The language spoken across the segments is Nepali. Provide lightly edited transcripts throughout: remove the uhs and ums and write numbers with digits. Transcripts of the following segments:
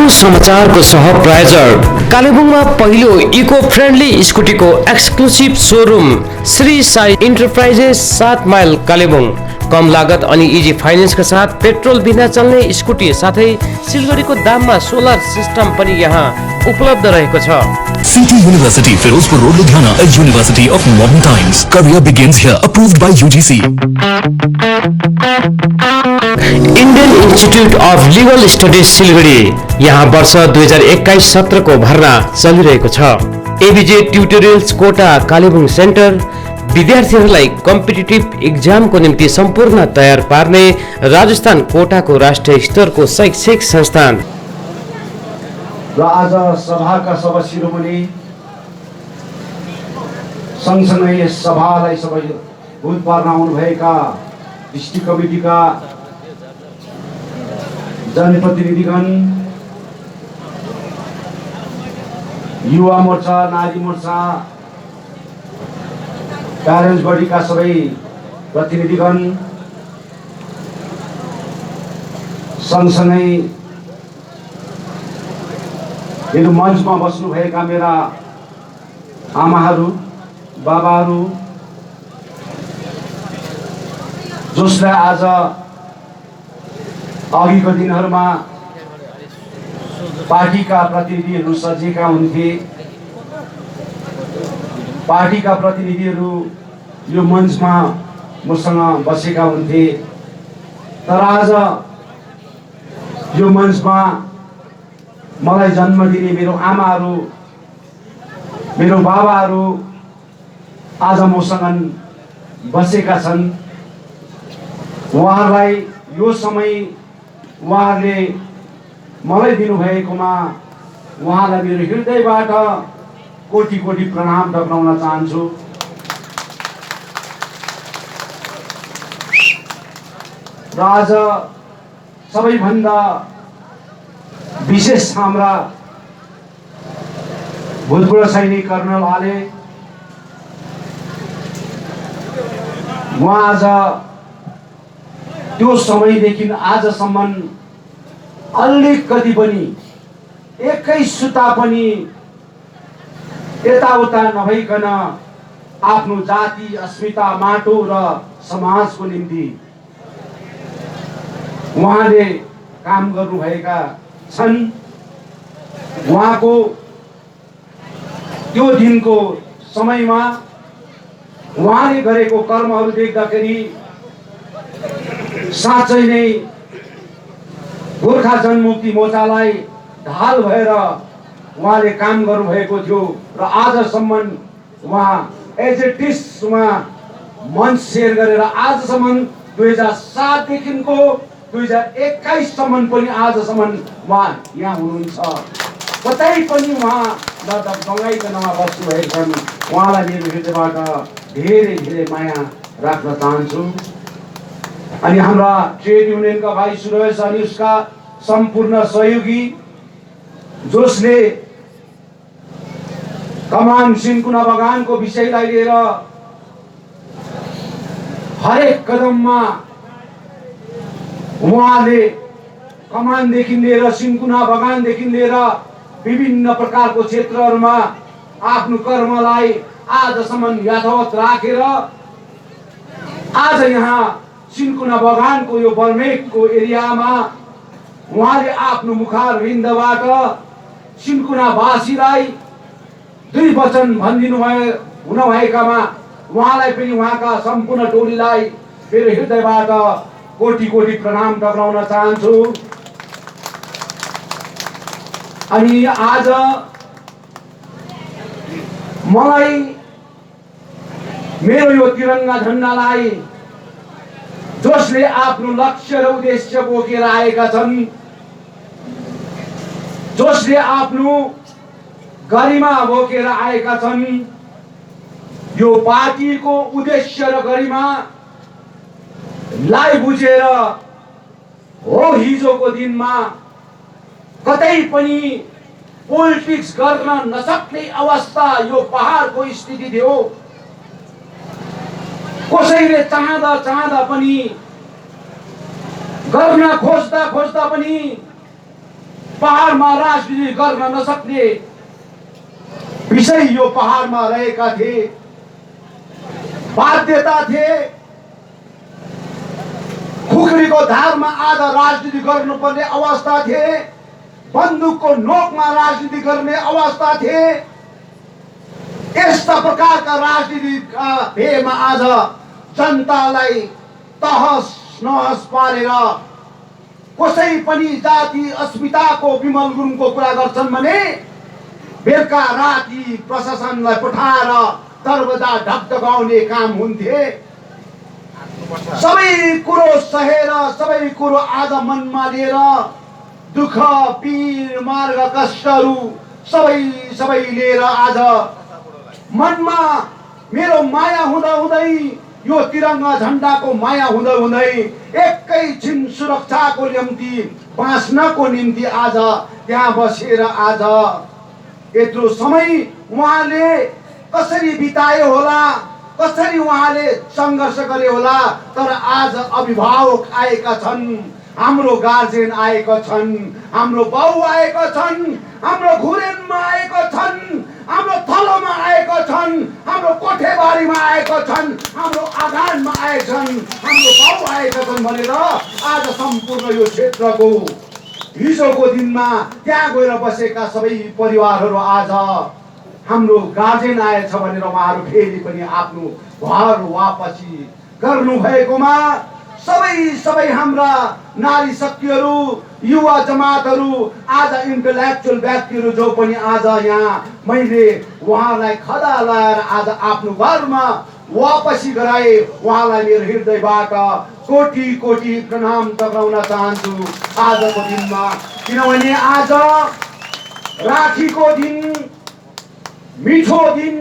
समाचारको सह प्रायोजक कालेबुङमा पहिलो इको फ्रेन्डली स्कुटीको exclusive showroom Shri Sai enterprises 7 mile Kalebung. कम लागत अनि इजी फाइनेन्सका साथ पेट्रोल बिना चल्ने स्कुटी साथै सिलगढीको दाममा सोलर सिस्टम पनि यहाँ उपलब्ध रहेको छ। City University, Firozpur Road, Ludhiana, a university of modern times. Career begins here. Approved by UGC. Indian institute of legal studies Siliguri यहाँ वर्ष 2021-17 को भर्ना चलिरहेको छ। ABJ tutorials Kota Kalimpong centre विद्यार्थीहरूलाई कम्पिटिटिभ एक्जामको निम्ति सम्पूर्ण तयार पार्ने राजस्थान कोटाको राष्ट्रिय स्तरको शैक्षिक संस्थान। र आज सभाका सभा शिरोमणि सँगसँगै यस सभालाई सबै भूत पार्न आउनुभएका डिस्ट्रिक्ट कमिटीका जनप्रतिनिधिगण, युवा मोर्चा, नारी मोर्चा, प्यारेन्ट्स बडीका सबै प्रतिनिधिगण, सँगसँगै यो मञ्चमा बस्नुभएका मेरा आमाहरू, बाबाहरू, जसलाई आज अघिको दिनहरूमा पार्टीका प्रतिनिधिहरू सजिएका हुन्थे, पार्टीका प्रतिनिधिहरू यो मञ्चमा मसँग बसेका हुन्थे, तर आज यो मञ्चमा मलाई जन्म दिने मेरो आमाहरू, मेरो बाबाहरू आज मसँग बसेका छन्। उहाँहरूलाई यो समय उहाँहरूले मलाई दिनुभएकोमा उहाँलाई मेरो हृदयबाट कोटि कोटि प्रणाम टक्राउन चाहन्छु। र आज सबैभन्दा विशेष हाम्रा भूतपूर्व सैनिक कर्नल आले उहाँ आज त्यो समयदेखि आजसम्म अलिकति पनि एकै सुता पनि यताउता नभइकन आफ्नो जाति, अस्मिता, माटो र समाजको निम्ति उहाँले काम गर्नुभएका छन्। उहाँको त्यो दिनको समयमा उहाँले गरेको कर्महरू देख्दाखेरि साँच्चै नै गोर्खा जनमुक्ति मोर्चालाई ढाल भएर उहाँले काम गर्नुभएको थियो र आजसम्म उहाँ एज ए टिस उहाँ मञ्च सेयर गरेर आजसम्म 2007 देखिको 2021 सम्म पनि आजसम्म उहाँ यहाँ हुनुहुन्छ। कतै पनि उहाँ दगाइकन बस्नुभएको छन्। उहाँलाई मेरो हृदयबाट धेरै धेरै माया राख्न चाहन्छु। अनि हाम्रा ट्रेड युनियनका भाइ सुरेश अनि उसका सम्पूर्ण सहयोगी, जसले कमान सिन्कुना बगानको विषयलाई लिएर हरेक कदममा उहाँले कमानदेखि लिएर सिन्कुना बगानदेखि लिएर विभिन्न प्रकारको क्षेत्रहरूमा आफ्नो कर्मलाई आजसम्म यथावत राखेर आज यहाँ सिन्कुना बगानको यो बर्मेकको एरियामा उहाँले आफ्नो मुखारविन्दबाट सिन्कुनावासीलाई 2 वचन भनिदिनु हुनुभएकामा उहाँलाई पनि उहाँका सम्पूर्ण टोलीलाई मेरो हृदयबाट कोटि कोटि प्रणाम टक्राउन चाहन्छु। अनि आज मलाई मेरो यो तिरंगा झण्डालाई जसले आफ्नो लक्ष्य र उद्देश्य बोकेर आएका छन्, जसले आफ्नो गरिमा बोकेर आएका छन्, यो पार्टीको उद्देश्य र गरिमा लाई बुझेर हो हिजोको दिनमा कतै पनि पोलिटिक्स गर्न नसक्ने अवस्था यो पहाडको स्थिति थियो। कसैले चाहदा पनि गर्न खोज्दा पनि पहाडमा राजनीति गर्न नसक्ने विषय यो पहाडमा रहेका थिए, बाध्यता थिए। खुकुरीको धारमा आज राजनीति गर्नुपर्ने अवस्था थिए, बन्दुकको नोकमा राजनीति गर्ने अवस्था थिए। यस्ता प्रकारका राजनीतिका भेमा आज जनतालाई तहस नहस पारेर कसै पनि जाति अस्मिताको विमल गुरुङको कुरा गर्छन् भने बेलुका राति प्रशासनलाई पठाएर दरवाजा ढकढकाउने काम हुन्थे। सबै कुरो सहेर, सबै कुरो आज मनमा लिएर दुःख पीर मार्ग कष्टहरू सबै लिएर आज मनमा मेरो माया हुँदै यो तिरङ्गा झण्डाको माया हुँदै एकैछिन सुरक्षाको निम्ति बाँच्नको निम्ति आज त्यहाँ बसेर आज यत्रो समय उहाँले कसरी बितायो होला, कसरी उहाँले सङ्घर्ष गरे होला। तर आज अभिभावक आएका छन्, हाम्रो गार्जेन आएका छन्, हाम्रो बाउ आएका छन्, हाम्रो घुरेनमा आएका छन्, हाम्रो थलोमा आएका छन्, हाम्रो कोठेबारीमा आएका छन्, हाम्रो आँगनमा आएका छन्, हाम्रो बाउ आएका छन् भनेर आज सम्पूर्ण यो क्षेत्रको हिजोको दिनमा त्यहाँ गएर बसेका सबै परिवारहरू आज हाम्रो गार्जेन आएछ भनेर उहाँहरू फेरि पनि आफ्नो घर वापसी गर्नु भएकोमा सबै हाम्रा नारी शक्तिहरू, युवा जमातहरू, आज इन्टेलेक्चुअल व्यक्तिहरू जो पनि आज यहाँ मैले उहाँलाई खदा लाएर आज आफ्नो घरमा वापसी गराए, उहाँलाई मेरो हृदयबाट कोटी कोटी प्रणाम टक्राउन चाहन्छु आजको दिनमा। किनभने आज राखीको दिन, मिठो दिन,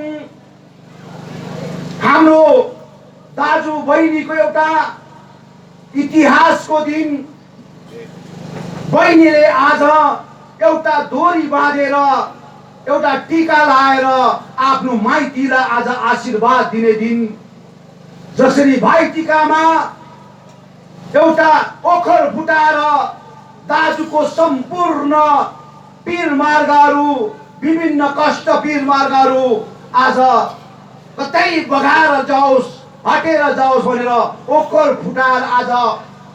हाम्रो दाजु बहिनीको एउटा इतिहासको दिन। बहिनीले आज एउटा डोरी बाँधेर, एउटा टीका लाएर आफ्नो माइतीलाई आज आशीर्वाद दिने दिन। जसरी भाइ टीकामा एउटा ओखर फुटाएर दाजुको सम्पूर्ण पीर मार्गहरू, विभिन्न कष्ट पीर मार्गहरू आज कतै बगाएर जाओस्, हटेर जाओस् भनेर ओखर फुटाएर आज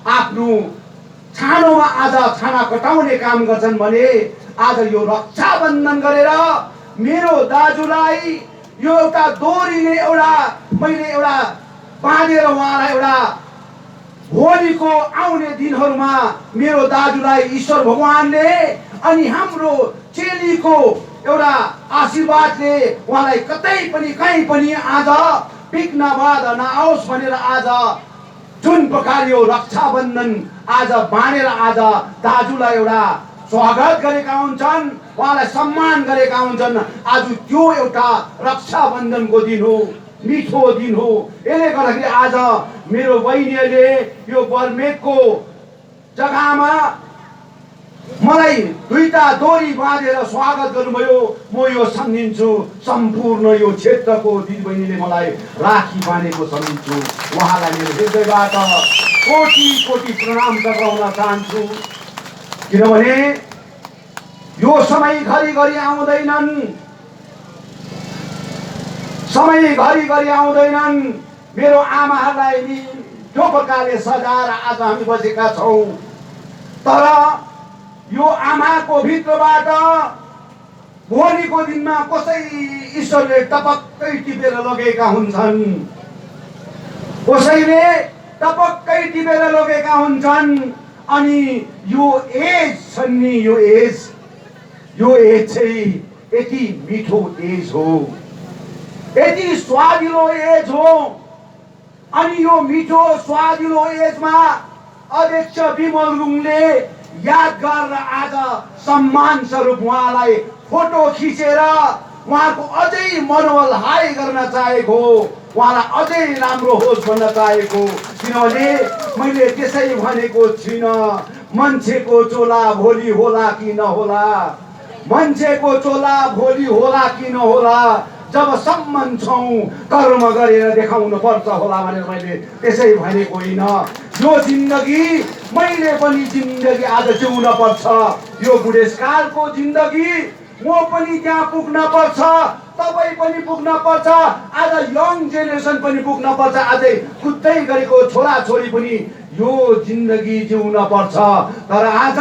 आफ्नो छानोमा आज छाना कटाउने काम गर्छन् भने आज यो रक्षाबन्धन गरेर मेरो दाजुलाई यो एउटा डोरीले मैले एउटा बाँधेर उहाँलाई एउटा होलीको आउने दिनहरूमा मेरो दाजुलाई ईश्वर भगवानले अनि हाम्रो चेलीको एउटा आशीर्वादले उहाँलाई कतै पनि कहीँ पनि आज विघ्न बाधा नआओस् भनेर आज जुन प्रकार यो रक्षाबन्धन आज बाँधेर आज दाजुलाई एउटा स्वागत गरेका हुन्छन्, उहाँलाई सम्मान गरेका हुन्छन्। आज त्यो एउटा रक्षाबन्धनको दिन हो, मिठो दिन हो। यसले गर्दाखेरि आज मेरो बहिनीले यो बर्मेकको जग्गामा मलाई दुईटा डोरी बाँधेर स्वागत गर्नुभयो। म यो सम्झिन्छु, सम्पूर्ण यो क्षेत्रको दिदीबहिनीले मलाई राखी बाँधेको सम्झिन्छु। उहाँलाई मेरो हृदयबाट कोटी कोटी प्रणाम टक्राउन चाहन्छु। किनभने यो समय घरिघरि आउँदैनन्, समय घरिघरि आउँदैनन्। मेरो आमाहरूलाई नि जो प्रकारले सजाएर आज हामी बसेका छौँ, तर यो आमाको भित्रबाट भोलिको दिनमा कसै ईश्वरले टपक्कै टिपेर लगेका हुन्छन्, कसैले टपक्कै टिपेर लगेका हुन्छन्। अनि यो एज छ नि, यो एज चाहिँ यति मिठो एज हो, यति स्वादिलो एज हो। अनि यो मिठो स्वादिलो एजमा अध्यक्ष विमल गुरुङले याद गरेर आज सम्मान स्वरूप उहाँलाई फोटो खिचेर उहाँको अझै मनोबल हाई गर्न चाहेको, उहाँलाई अझै राम्रो होस् भन्न चाहेको। किनभने मैले त्यसै भनेको छुइनँ, मान्छेको चोला भोलि होला कि नहोला, मान्छेको चोला भोलि होला कि नहोला, जबसम्म छौँ कर्म गरेर देखाउनु पर्छ होला भनेर मैले त्यसै भनेको होइन। यो जिन्दगी मैले पनि जिन्दगी आज जिउन पर्छ। यो बुढेसकालको जिन्दगी म पनि त्यहाँ पुग्न पर्छ, तपाईँ पनि पुग्न पर्छ, आज यङ जेनेरेसन पनि पुग्न पर्छ, अझै कुद्दै गरेको छोराछोरी पनि यो जिन्दगी जिउन पर्छ। तर आज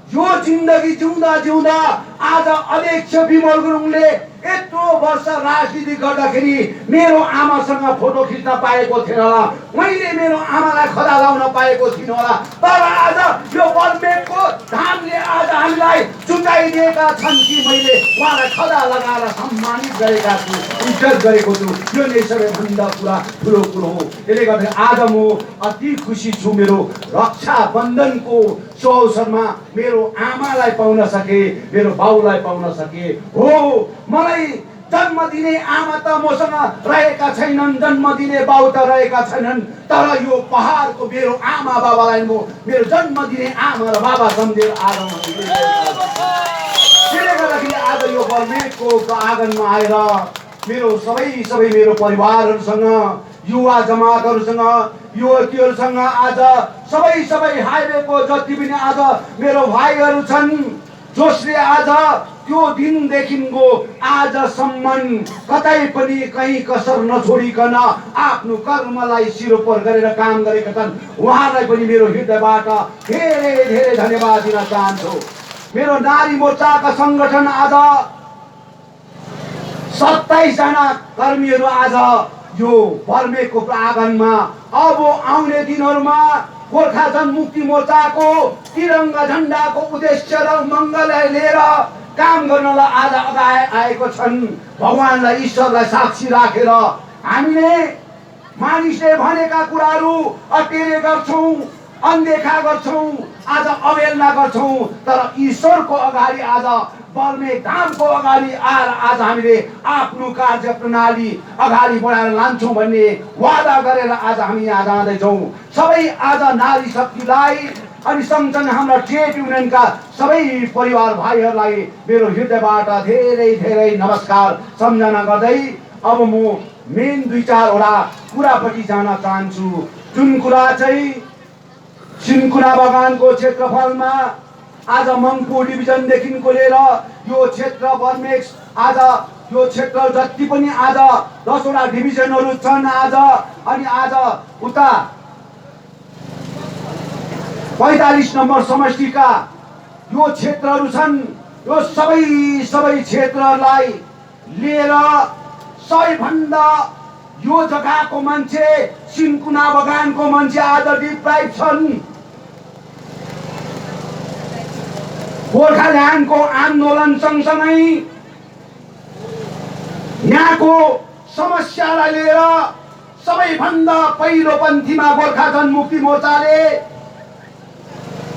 यो जिन्दगी जिउँदा जिउँदा आज अध्यक्ष विमल गुरुङले यत्रो वर्ष राजनीति गर्दाखेरि मेरो आमासँग फोटो खिच्न पाएको थिएन होला, मैले मेरो आमालाई खदा लाउन पाएको थिइनँ होला। तर आज यो बर्मेकको धामले आज हामीलाई चुकाइदिएका छन् कि मैले उहाँलाई खदा लगाएर सम्मानित गरेका छु, इज्जत गरेको छु। यो नै सबैभन्दा ठुलो कुरो हो। त्यसले गर्दा आज म अति खुसी छु। मेरो रक्षाबन्धनको सो अवसरमा मेरो आमालाई पाउन सके, मेरो बाउलाई पाउन सके। हो, मलाई जन्म दिने आमा त मसँग रहेका छैनन्, जन्म दिने बाउ त रहेका छैनन्, तर यो पहाडको मेरो आमा बाबालाई म मेरो जन्म दिने आमा र बाबा सम्झेर आगमन गरिरहेको छु। त्यसले गर्दाखेरि आज यो बर्मेकको आँगनमा आएर मेरो सबै मेरो परिवारहरूसँग, युवा जमातहरूसँग, युवतीहरूसँग आज सबै हाइवेको जति पनि आज मेरो भाइहरू छन्, जसले आज त्यो दिनदेखिको आजसम्म कतै पनि कहीँ कसर नछोडिकन आफ्नो कर्मलाई सिरोपर गरेर काम गरेका छन्। उहाँलाई पनि मेरो हृदयबाट धेरै धन्यवाद दिन चाहन्छु। मेरो नारी मोर्चाका सङ्गठन आज 27 जना कर्मीहरू आज यो बर्मेकको आँगनमा अब आउने दिनहरूमा गोर्खा जनमुक्ति मोर्चाको तिरङ्गा झन्डाको उद्देश्य र मङ्गललाई लिएर काम गर्नलाई आज अगाडि आएको छन्। भगवानलाई, ईश्वरलाई साक्षी राखेर हामीले मानिसले भनेका कुराहरू अटेरे गर्छौँ, अनदेखा गर्छौँ, आज अवहेलना गर्छौँ, तर ईश्वरको अगाडि आज बर्मेक धामको अगाडि आएर आज हामीले आफ्नो कार्य प्रणाली अगाडि बढाएर लान्छौँ भन्ने वादा गरेर आज हामी यहाँ जाँदैछौँ। सबै आज नारी शक्तिलाई अनि सँगसँगै हाम्रा ट्रेड युनियनका सबै परिवार भाइहरूलाई मेरो हृदयबाट धेरै नमस्कार सम्झना गर्दै अब म मेन 2-4 कुरापट्टि जान चाहन्छु। जुन कुरा चाहिँ सिन्कुना बगानको क्षेत्रफलमा आज मङ्पू डिभिजनदेखिको लिएर यो क्षेत्र बर्मेक आज यो क्षेत्र जति पनि आज 10वटा डिभिजनहरू छन् आज, अनि आज उता 45 नम्बर समष्टिका यो क्षेत्रहरू छन्। यो सबै क्षेत्रलाई लिएर सबैभन्दा यो जग्गाको मान्छे सिन्कुना बगानको मान्छे आज डिप्राइभ छन्। गोर्खाल्यान्डको आन्दोलन सँगसँगै यहाँको समस्यालाई लिएर सबैभन्दा पहिलो पन्थीमा गोर्खा जनमुक्ति मोर्चाले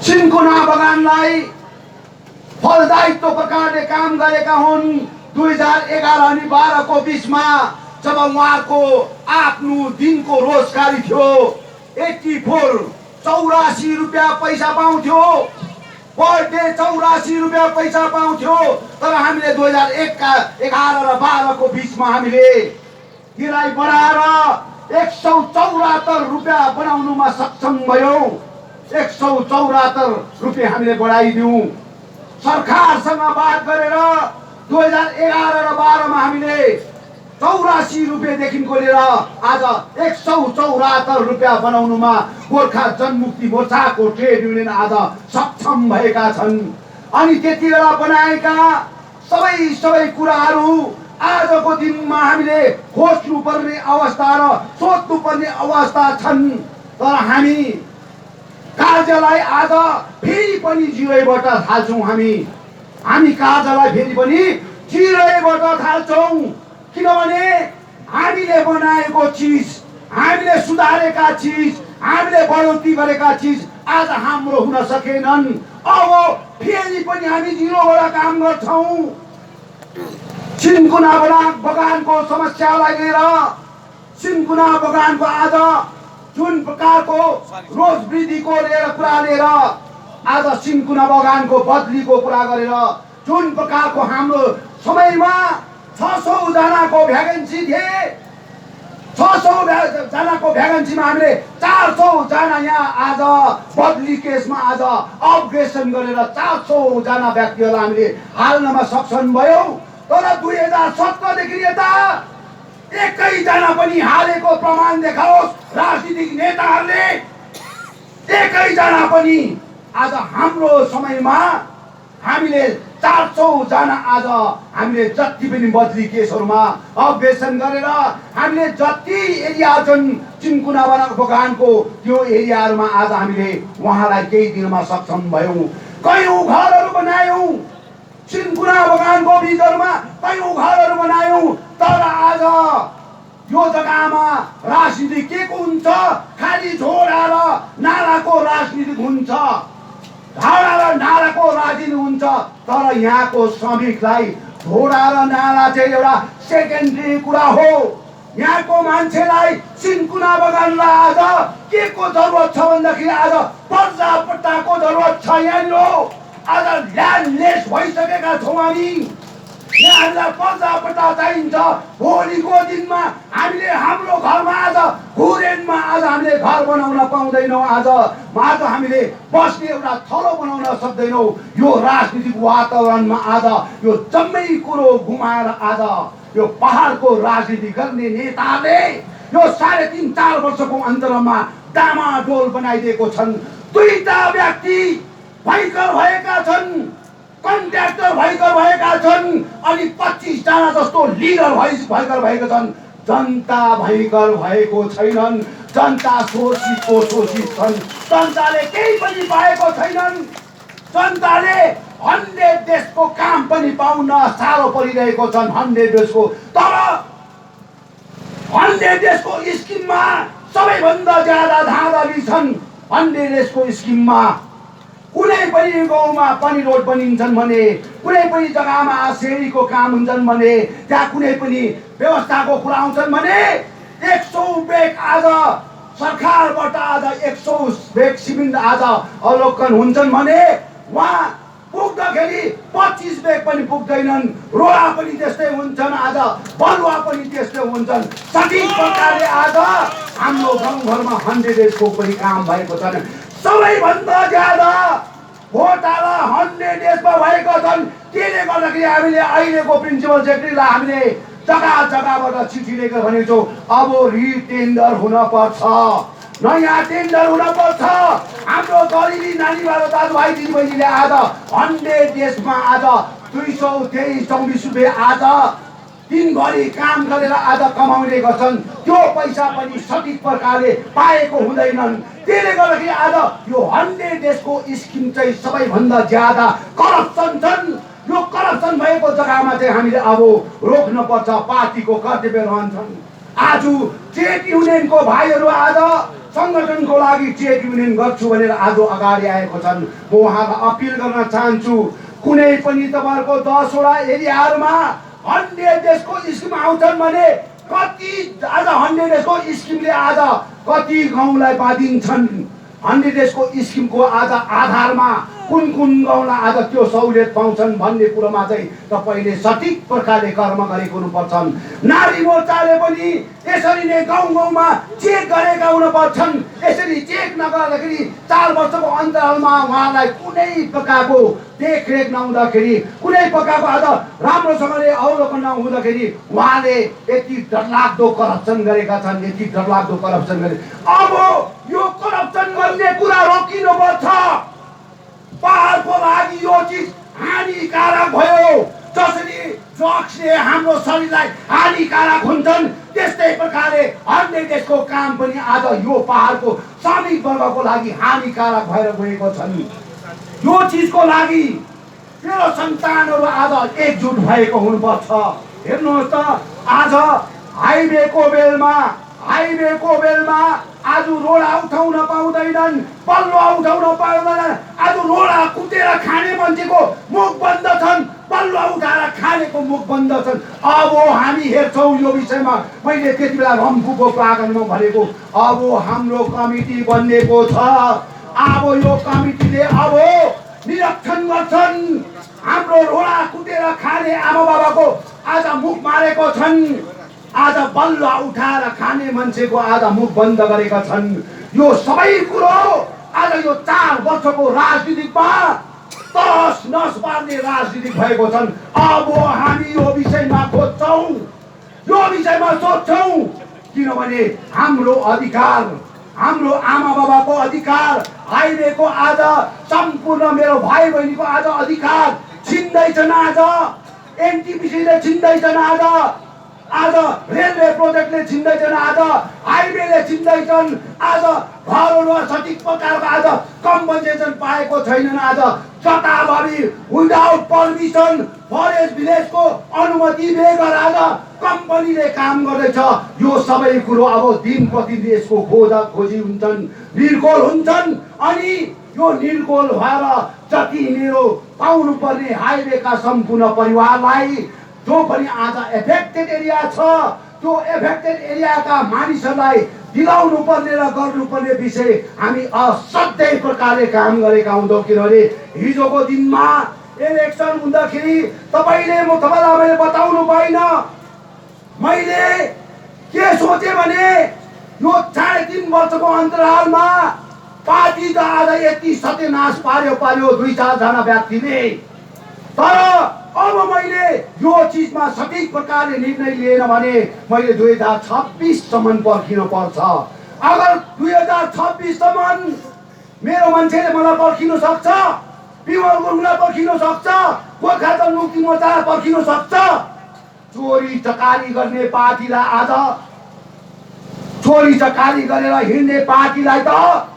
सिन्कुना बगानलाई फलदायित्व प्रकारले काम गरेका हुन्। 2011 अनि 12 को बीचमा जब उहाँको आफ्नो दिनको रोजगारी थियो 84 रुपियाँ पैसा पाउँथ्यो, पर डे 84 रुपियाँ पैसा पाउँथ्यो। तर हामीले 2011 र 12 को बीचमा हामीले यसलाई बढाएर 174 रुपियाँ बनाउनुमा सक्षम भयौँ। 174 रुपियाँ हामीले बढाइदियौँ। सरकारसँग बात गरेर 2011 र 12 मा हामीले 84 रुपियाँदेखिको लिएर आज 174 रुपियाँ बनाउनुमा गोर्खा जनमुक्ति मोर्चाको ट्रेड युनियन आज सक्षम भएका छन्। अनि त्यति बेला बनाएका सबै कुराहरू आजको दिनमा हामीले खोज्नुपर्ने अवस्था र सोध्नुपर्ने अवस्था छन्। तर हामी कार्यलाई आज फेरि पनि जिरोबाट थाल्छौँ। हामी कार्यलाई फेरि पनि जिरोबाट थाल्छौँ, किनभने हामीले बनाएको चिज, हामीले सुधारेका चिज, हामीले बढोत्तरी गरेका चिज आज हाम्रो हुन सकेनन्। अब फेरि पनि हामी जिरोबाट काम गर्छौँ। सिन्कुना बगानको समस्यालाई लिएर सिन्कुना बगानको आज जुन प्रकारको रोज वृद्धिको लिएर कुरा लिएर आज सिन्कुना बगानको बदलीको कुरा गरेर जुन प्रकारको हाम्रो समयमा 600 जनाको भ्याकेन्सी थिए। 600 जनाको भ्याकेन्सीमा हामीले 400 जना यहाँ आज बदली केसमा आज अपग्रेडेसन गरेर 400 जना व्यक्तिहरूलाई हामीले हाल्नमा सक्षम भयौँ। तर 2017 देखि यता एकैजना पनि हालेको प्रमाण देखाओस् राजनीतिक नेताहरूले। एकैजना पनि आज हाम्रो समयमा हामीले 400 जना आज हामीले जति पनि बदली केसहरूमा अपग्रेडेसन गरेर हामीले जति एरिया छन् चिन्कुना बगानको त्यो एरियाहरूमा आज हामीले उहाँलाई केही दिनमा सक्षम भयौँ। कयौँ घरहरू बनायौँ चिन्कुना बगानको भित्रमा, कयौँ घरहरू बनायौँ। तर आज यो जग्गामा राजनीति के को हुन्छ? खाली झोडा र नालाको राजनीति हुन्छ, झोडा र नालाको राजनीति हुन्छ। तर यहाँको श्रमिकलाई झोडा र नाला चाहिँ एउटा सेकेन्डरी कुरा हो। यहाँको मान्छेलाई सिन्कुना बगानलाई आज के को जरुरत छ भन्दाखेरि आज पर्जापट्टाको जरुरत छ। यहाँनिर आज ल्यान्डलेस भइसकेका छौँ हामी। यहाँलाई पर्जापट्टा चाहिन्छ। भोलिको दिनमा हामीले हाम्रो घरमा आज घुरेनमा आज हामीले घर बनाउन पाउँदैनौँ। आज हामीले बस्ने एउटा थलो बनाउन सक्दैनौँ। यो राजनीतिक वातावरणमा आज यो जम्मै कुरो गुमाएर आज यो पहाडको राजनीति गर्ने नेताले यो 3.5-4 वर्षको अन्तरमा डामाडोल बनाइदिएको छन्। 2टा व्यक्ति भयङ्कर भएका छन्, कन्ट्र्याक्टर भयङ्कर भएका छन्, अनि 25 जना जस्तो लिडर भयङ्कर भएका छन्। जनता भयङ्कर भएको छैनन्। जनता शोषित छन्। जनताले केही पनि पाएको छैनन्। जनताले 100 देशको काम पनि पाउन साह्रो परिरहेको छन्। 100 देशको, तर 100 देशको स्किममा सबैभन्दा ज्यादा धाँधली छन्। 100 देशको स्किममा कुनै पनि गाउँमा पनि रोड बनिन्छन् भने, कुनै पनि जग्गामा सेरीको काम हुन्छन् भने, त्यहाँ कुनै पनि व्यवस्थाको कुरा आउँछन् भने 100 बेग आज सरकारबाट आज 100 बेग सिमेन्ट आज अवलोकन हुन्छन् भने वहाँ पुग्दाखेरि 25 बेग पनि पुग्दैनन्। रोडा पनि त्यस्तै हुन्छन्, आज बलुवा पनि त्यस्तै हुन्छन्। सठिक प्रकारले आज हाम्रो गाउँघरमा 100 देशको पनि काम भएको छैन। सबैभन्दा ज्यादा घोटाला 100 देशमा भएको छन्। त्यसले गर्दाखेरि हामीले अहिलेको प्रिन्सिपल सेक्रेटरीलाई हामीले जग्गा-जग्गाबाट चिठी लेखेर भनेको छौँ, अब रिटेन्डर हुन पर्छ, नयाँ टेन्डर हुन पर्छ। हाम्रो गरिबी नानीबाट दाजुभाइ दिदीबहिनीले आज 100 देशमा आज 223-24 रुपियाँ आज दिनभरि काम गरेर आज कमाउने गर्छन्। त्यो पैसा पनि सठिक प्रकारले पाएको हुँदैनन्। त्यसले गर्दाखेरि आज यो 100 देशको स्किम चाहिँ सबैभन्दा ज्यादा करप्सन छन्। यो करप्सन भएको जग्गामा चाहिँ हामीले अब रोक्न पर्छ। पार्टीको कर्तव्य रहन्छन्। आज ट्रेड युनियनको भाइहरू आज सङ्गठनको लागि ट्रेड युनियन गर्छु भनेर आज अगाडि आएको छन्। म उहाँलाई अपिल गर्न चाहन्छु, कुनै पनि तपाईँहरूको 10 वटा एरियाहरूमा 100 देशको स्किम आउँछन् भने कति आज 100 देशको स्किमले आज कति गाउँलाई बाँधिन्छन्। 100 देशको स्किमको आज आधारमा कुन कुन गाउँलाई आज त्यो सहुलियत पाउँछन् भन्ने कुरोमा चाहिँ तपाईँले सठिक प्रकारले कर्म गरेको हुनुपर्छन्। नारी मोर्चाले पनि यसरी नै गाउँ गाउँमा चेक गरेका हुनुपर्छन्। यसरी चेक नगर्दाखेरि 4 वर्षको अन्तरालमा उहाँलाई कुनै प्रकारको देखरेख नहुँदाखेरि, कुनै प्रकारको आज राम्रोसँगले अवलोकन नहुँदाखेरि उहाँले यति डरलाग्दो करप्सन गरेका छन्, यति डरलाग्दो करप्सन गरे। अब यो करप्सन गर्ने कुरा रोकिनुपर्छ। पहाडको लागि यो चिज हानिकारक भयो। जसरी ड्रग्सले हाम्रो शरीरलाई हानिकारक हुन्छन्, त्यस्तै प्रकारले 100 देशको काम पनि आज यो पहाडको श्रमिक वर्गको लागि हानिकारक भएर गएको छन्। यो चिजको लागि मेरो सन्तानहरू आज एकजुट भएको हुनुपर्छ। हेर्नुहोस् त, आज हाइवेको बेलमा आज रोडा उठाउन पाउँदैनन्, पल्लो उठाउन पाउँदैनन्। आज रोडा कुटेर खाने मान्छेको मुख बन्द छन्, पल्लो उठाएर खानेको मुख बन्द छन्। अब हामी हेर्छौँ यो विषयमा। मैले त्यति बेला रम्फूको प्राङ्गणमा भनेको, अब हाम्रो कमिटी बनिएको छ। अब यो कमिटीले अब निरीक्षण गर्छन्। हाम्रो रोडा कुटेर खाने आमा बाबाको आज मुखमा मारेको छन्, आज बल्ल उठाएर खाने मान्छेको आज मुख बन्द गरेका छन्। यो सबै कुरो आज यो 4 वर्षको राजनीतिमा तस नस पार्ने राजनीति भएको छन्। अब हामी यो विषयमा खोज्छौँ, यो विषयमा सोध्छौँ, किनभने हाम्रो अधिकार, हाम्रो आमा बाबाको अधिकार, हाइवेको आज सम्पूर्ण मेरो भाइ बहिनीको आज अधिकार छिन्दैछन्। आज एनटिपिसीले छिन्दैछन्, आज रेलवे प्रोजेक्टले छिन्दैछन्, आज हाइवेले छिन्दैछन्, आज घरहरूमा सठिक प्रकारको आज कम्पनसेसन पाएको छैनन्। आज जताभावी विदाउट पर्मिसन फरेस्ट भिलेजको अनुमति बेगर आज कम्पनीले काम गर्दैछ। यो सबै कुरो अब दिन प्रतिदिन यसको खोजी हुन्छन्, निर्गोल हुन्छन्। अनि यो निर्गोल भएर जति मेरो पाउनु पर्ने हाइवेका सम्पूर्ण परिवारलाई जो पनि आज एफेक्टेड एरिया छ, त्यो एफेक्टेड एरियाका मानिसहरूलाई दिलाउनु पर्ने र गर्नुपर्ने विषय हामी असाध्यै प्रकारले काम गरेका हुन्छौँ। किनभने हिजोको दिनमा इलेक्सन हुँदाखेरि तपाईँलाई मैले बताउनु पाइन। मैले के सोचेँ भने यो 3.5 वर्षको अन्तरालमा पार्टी त आज यति सत्यनाश पार्यो 2-4 जना व्यक्तिले, तर अब मैले यो चिजमा सठिक प्रकारले निर्णय लिएन भने मैले 2026 सम्म पर्खिनु पर्छ। अगर 2026 सम्म मेरो मान्छेले मलाई पर्खिनु सक्छ, विमल गुरुङलाई पर्खिनु सक्छ, गोर्खा जनमुक्ति मोर्चालाई पर्खिनु सक्छ। चोरी चकारी गर्ने पार्टीलाई आज चोरी चकारी गरेर हिँड्ने पार्टीलाई त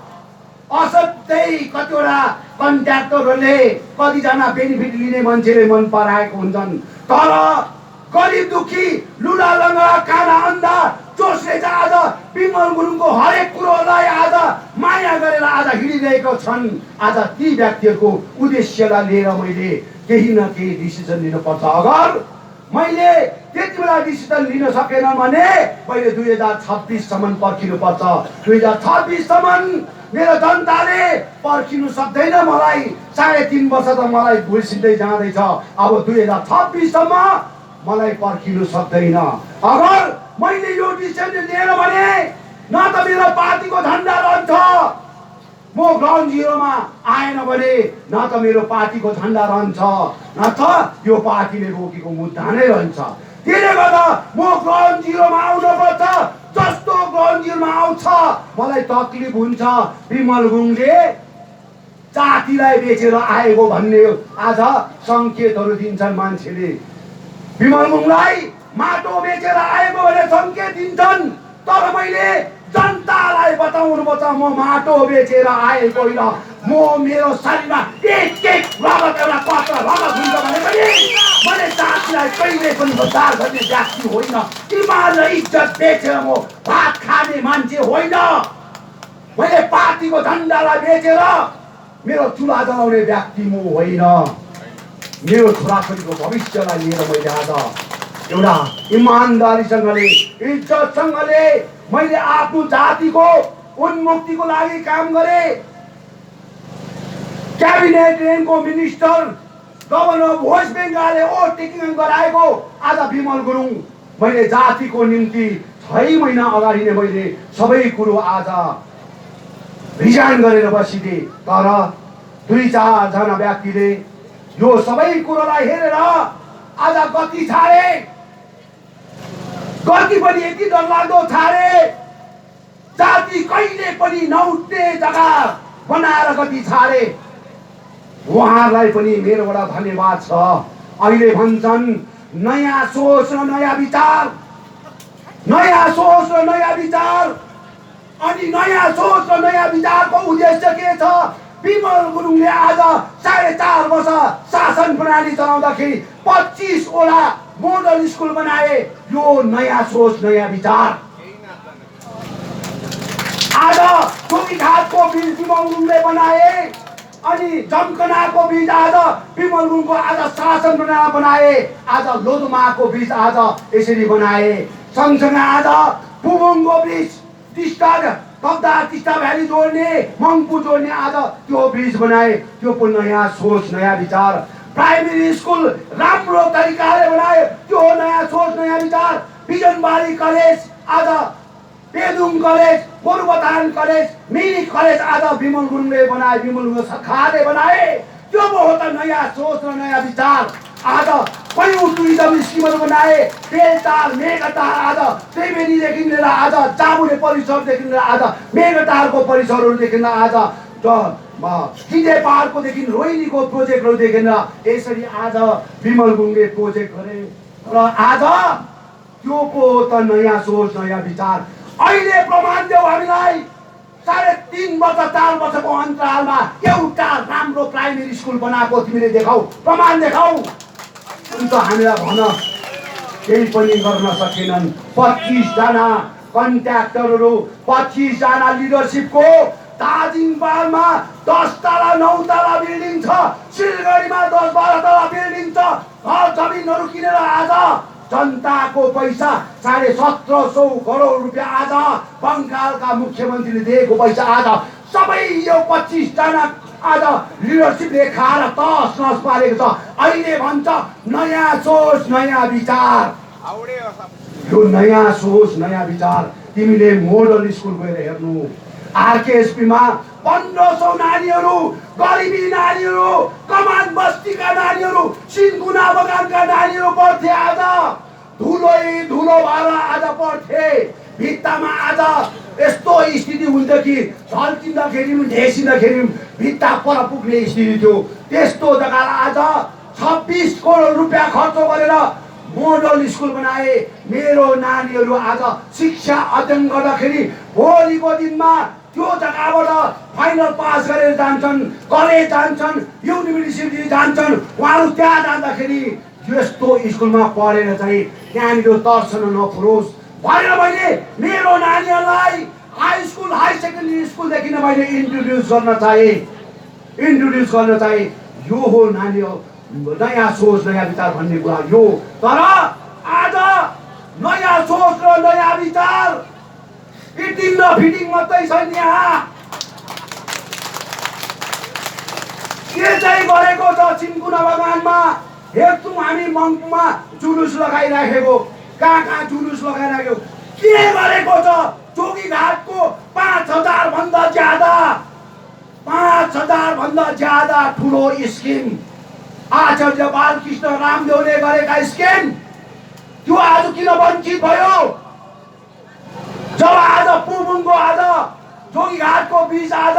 असाध्यै कतिवटा कन्ट्र्याक्टरहरूले कतिजना बेनिफिट लिने मान्छेले मन पराएको हुन्छन्, तर गरिब दुखी लुला लङ्गा काना अन्धा जसले चाहिँ आज विमल गुरुङको हरेक कुरोलाई आज माया गरेर आज हिँडिरहेको छन्, आज ती व्यक्तिहरूको उद्देश्यलाई लिएर मैले केही न केही डिसिजन लिनुपर्छ। अगर मैले त्यति बेला डिसिजन लिन सकेन भने मैले 2026 सम्म पर्खिनु पर्छ। 2026 सम्म मेरो जनताले पर्खिनु सक्दैन। मलाई 3.5 वर्ष त मलाई भुलिँदै जाँदैछ। अब 2026 सम्म मलाई पर्खिनु सक्दैन। अगर मैले यो डिसिजन लिएन भने न त मेरो पार्टीको झन्डा रहन्छ, म ग्राउन्ड जिरोमा आएन भने न त मेरो पार्टीको झन्डा रहन्छ, न त यो पार्टीले रोकेको मुद्दा नै रहन्छ। त्यसले गर्दा म ग्राउन्ड जिरोमा आउनुपर्छ। जस्तो ग्राउन्ड जिरोमा आउँछ मलाई तकलिफ हुन्छ। विमल गुरुङले जातिलाई बेचेर आएको भन्ने आज सङ्केतहरू दिन्छन् मान्छेले। विमल गुरुङलाई माटो बेचेर आएको भनेर सङ्केत दिन्छन्, तर मैले जनतालाई बताउनु पर्छ म माटो बेचेर आएको होइन। म मेरो शरीरमा एक रगत एउटा पत्र रगत हुन्छ भने पनि मैले जातिलाई कहिले पनि बचार गर्ने व्यक्ति होइन। इमान र इज्जत बेचेर म भात खाने मान्छे होइन। मैले पार्टीको झन्डालाई बेचेर मेरो चुला जलाउने व्यक्ति म होइन। मेरो छोराछोरीको भविष्यलाई लिएर मैले आज एउटा इमानदारीसँगले इज्जतसँगले मैले आफ्नो जातिको उन्मुक्तिको लागि काम गरेँ। क्याबिनेट रेन्कको मिनिस्टर गभर्नर वेस्ट बेङ्गालले ओभरटेकिङ गराएको आज विमल गुरुङ मैले जातिको निम्ति 6 महिना अगाडि नै मैले सबै कुरो आज रिजाइन गरेर बसिदिए। तर 2-4 जना व्यक्तिले यो सबै कुरोलाई हेरेर आज गति छाडे। गति पनि यति डरलाग्दो छाडे, जाति कहिले पनि नउठ्ने जग्गा बनाएर गति छाडे। उहाँहरूलाई पनि मेरोबाट धन्यवाद छ। अहिले भन्छन् नयाँ सोच र नयाँ विचार, नयाँ सोच र नयाँ विचार। अनि नयाँ सोच र नयाँ विचारको उद्देश्य के छ? विमल गुरुङले आज 4.5 वर्ष शासन प्रणाली चलाउँदाखेरि 25 वटा मोडल स्कुल बनाए। यो नयाँ सोच नयाँ विचार। आज चोकीघाटको ब्रिज विमल गुरुङले बनाए, अनि जमकनाको ब्रिज आज विमल गुरुङको आज शासन प्रणाली बनाए। आज लोधुमाको ब्रिज आज यसरी बनाए। सँगसँगै आज पुबुङको ब्रिज टिस्टा भ्याली जोड्ने, मङ्पू जोड्ने आज त्यो ब्रिज बनाए। त्यो पनि नयाँ सोच नयाँ विचार। प्राइमेरी स्कुल राम्रो तरिकाले बनायो। त्यो हो नयाँ सोच नयाँ विचार। बिजनबारी कलेज आज Pedong college, Gorubathan college, mini college आज विमल गुरुङले बनाए, विमल गुरुङ सरकारले बनाए। त्यो हो त नयाँ सोच र नयाँ विचार। आज कयौँ टुरिज्म स्किमहरू बनाए। बेलटार मेघटार आज त्रिवेणीदेखि लिएर आज चामुरे परिसरदेखि लिएर आज मेघटारको परिसरहरूदेखि लिएर आज सिधे पाहाडकोदेखि रोहिणीको प्रोजेक्टहरूदेखि लिएर यसरी आज विमल गुरुङले प्रोजेक्ट गरे। र आज त्यो पो हो त नयाँ सोच नयाँ विचार। अहिले प्रमाण देऊ हामीलाई। 3.5 वर्ष 4 वर्षको अन्तरालमा एउटा राम्रो प्राइमेरी स्कुल बनाएको तिमीले देखाऊ, प्रमाण देखाऊ। अन्त हामीलाई भन केही पनि गर्न सकेनन्। 25 जना कन्ट्र्याक्टरहरू, 25 जना लिडरसिपको दार्जिलिङ पहाडमा 10 तला 9 तला बिल्डिङ छ, सिलगढीमा 10-12 तला बिल्डिङ छ। घर जमिनहरू किनेर आज जनताको पैसा 1750 करोड रुपियाँ आज बङ्गालका मुख्यमन्त्रीले दिएको पैसा आज सबै यो 25 जना आज लिडरसिपले खाएर तस नस पारेको छ। अहिले भन्छ नयाँ सोच नयाँ विचार। यो नयाँ सोच नयाँ विचार तिमीले मोडल स्कुल गएर हेर्नु। आरकेएसपीमा 1500 नानीहरू, गरिबी नानीहरू, कमान बस्तीका नानीहरू, सिन्कुना बगानका नानीहरू पढ्थे। आज धुलै धुलो भएर आज पढ्थे। भित्तामा आज यस्तो स्थिति हुन्थ्यो कि झल्किँदाखेरि पनि ढेसिँदाखेरि भित्ता पर पुग्ने स्थिति थियो। त्यस्तो जग्गालाई आज 26 करोड रुपियाँ खर्च गरेर मोडल स्कुल बनाए। मेरो नानीहरू आज शिक्षा अध्ययन गर्दाखेरि भोलिको दिनमा त्यो जग्गाबाट फाइनल पास गरेर जान्छन्, कलेज जान्छन्, युनिभर्सिटी जान्छन्। उहाँहरू त्यहाँ जाँदाखेरि यस्तो स्कुलमा पढेर चाहिँ त्यहाँनिर तर्सन नफुरोस् भनेर मैले मेरो नानीहरूलाई हाई स्कुल हाई सेकेन्डरी स्कुलदेखि नै मैले इन्ट्रोड्युस गर्न चाहे। यो हो नानी नयाँ सोच नयाँ विचार भन्ने कुरा यो। तर आज नयाँ सोच र नयाँ विचार इटिङ र फिटिङ मात्रै छन्। यहाँ के चाहिँ गरेको छ सिन्कुना बगानमा हेर्छौँ हामी। मङ्पुमा जुलुस लगाइराखेको, कहाँ जुलुस लगाइराखेको के गरेको छ। जोगीघाटको 5000 भन्दा ज्यादा ठुलो स्किम आचार्य बालकृष्ण रामदेवले गरेका स्किम त्यो आज किन वञ्चित भयो। जब आज पुबुङको आज जोगीघाटको ब्रिज आज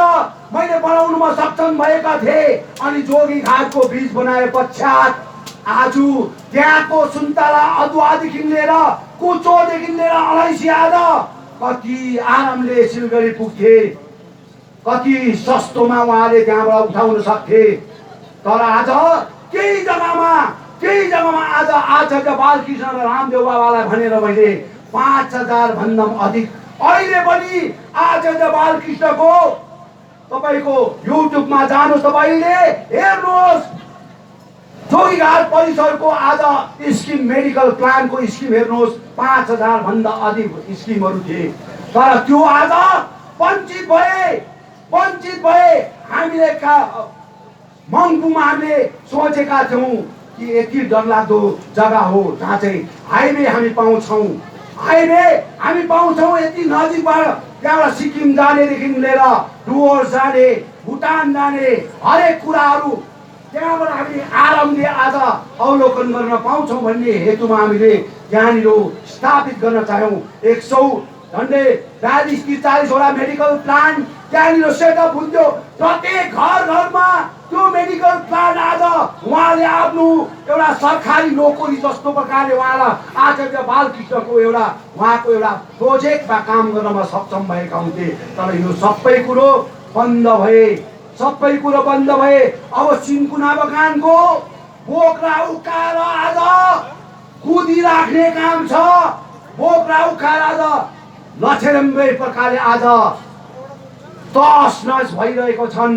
मैले बनाउनुमा सक्षम भएका थिए अनि जोगीघाटको ब्रिज बनाए पश्चात आज त्यहाँको सुन्तला अदुवादेखि लिएर कुचोदेखि लिएर अलैँची आज कति आरामले सिलगढी पुग्थे, कति सस्तोमा उहाँले त्यहाँबाट उठाउन सक्थे। तर आज केही जग्गामा आज आचार्य बालकृष्ण र रामदेव बाबालाई भनेर मैले 5000 भन्दा अधिक अहिले पनि आचार्य बालकृष्णको तपाईको युट्युबमा जानुहोस्, तपाईले हेर्नुहोस्। जोगीघाट परिसरको आज स्किम मेडिकल प्लानको स्किम हेर्नुहोस्। 5000 भन्दा अधिक स्किमहरू थिए। तर त्यो आज वञ्चित भए। हामीले मङ्पुमा हामीले सोचेका थियौँ कि यति डरलाग्दो जग्गा हो जहाँ चाहिँ हाइवे हामी पाउँछौँ यति नजिकबाट। त्यहाँबाट सिक्किम जानेदेखि लिएर डुवर्स जाने, भुटान जाने हरेक कुराहरू त्यहाँबाट हामी आरामले आज अवलोकन गर्न पाउँछौँ भन्ने हेतुमा हामीले त्यहाँनिर स्थापित गर्न चाह्यौँ। 142-40 वटा मेडिकल प्लान्ट त्यहाँनिर सेटअप हुन्थ्यो। प्रत्येक घरमा त्यो मेडिकल प्लान्ट आज उहाँले आफ्नो एउटा सरकारी नोकरी जस्तो प्रकारले उहाँलाई आचार्य बालकृष्णको उहाँको एउटा प्रोजेक्टमा काम गर्नमा सक्षम भएका हुन्थे। तर यो सबै कुरो बन्द भए। अब सिन्कुना बगानको बोक्रा उकाएर आज कुदिराख्ने काम छ। बोक्रा उकाएर आज लछेरम्बे प्रकारले आज तस नस भइरहेको छन्।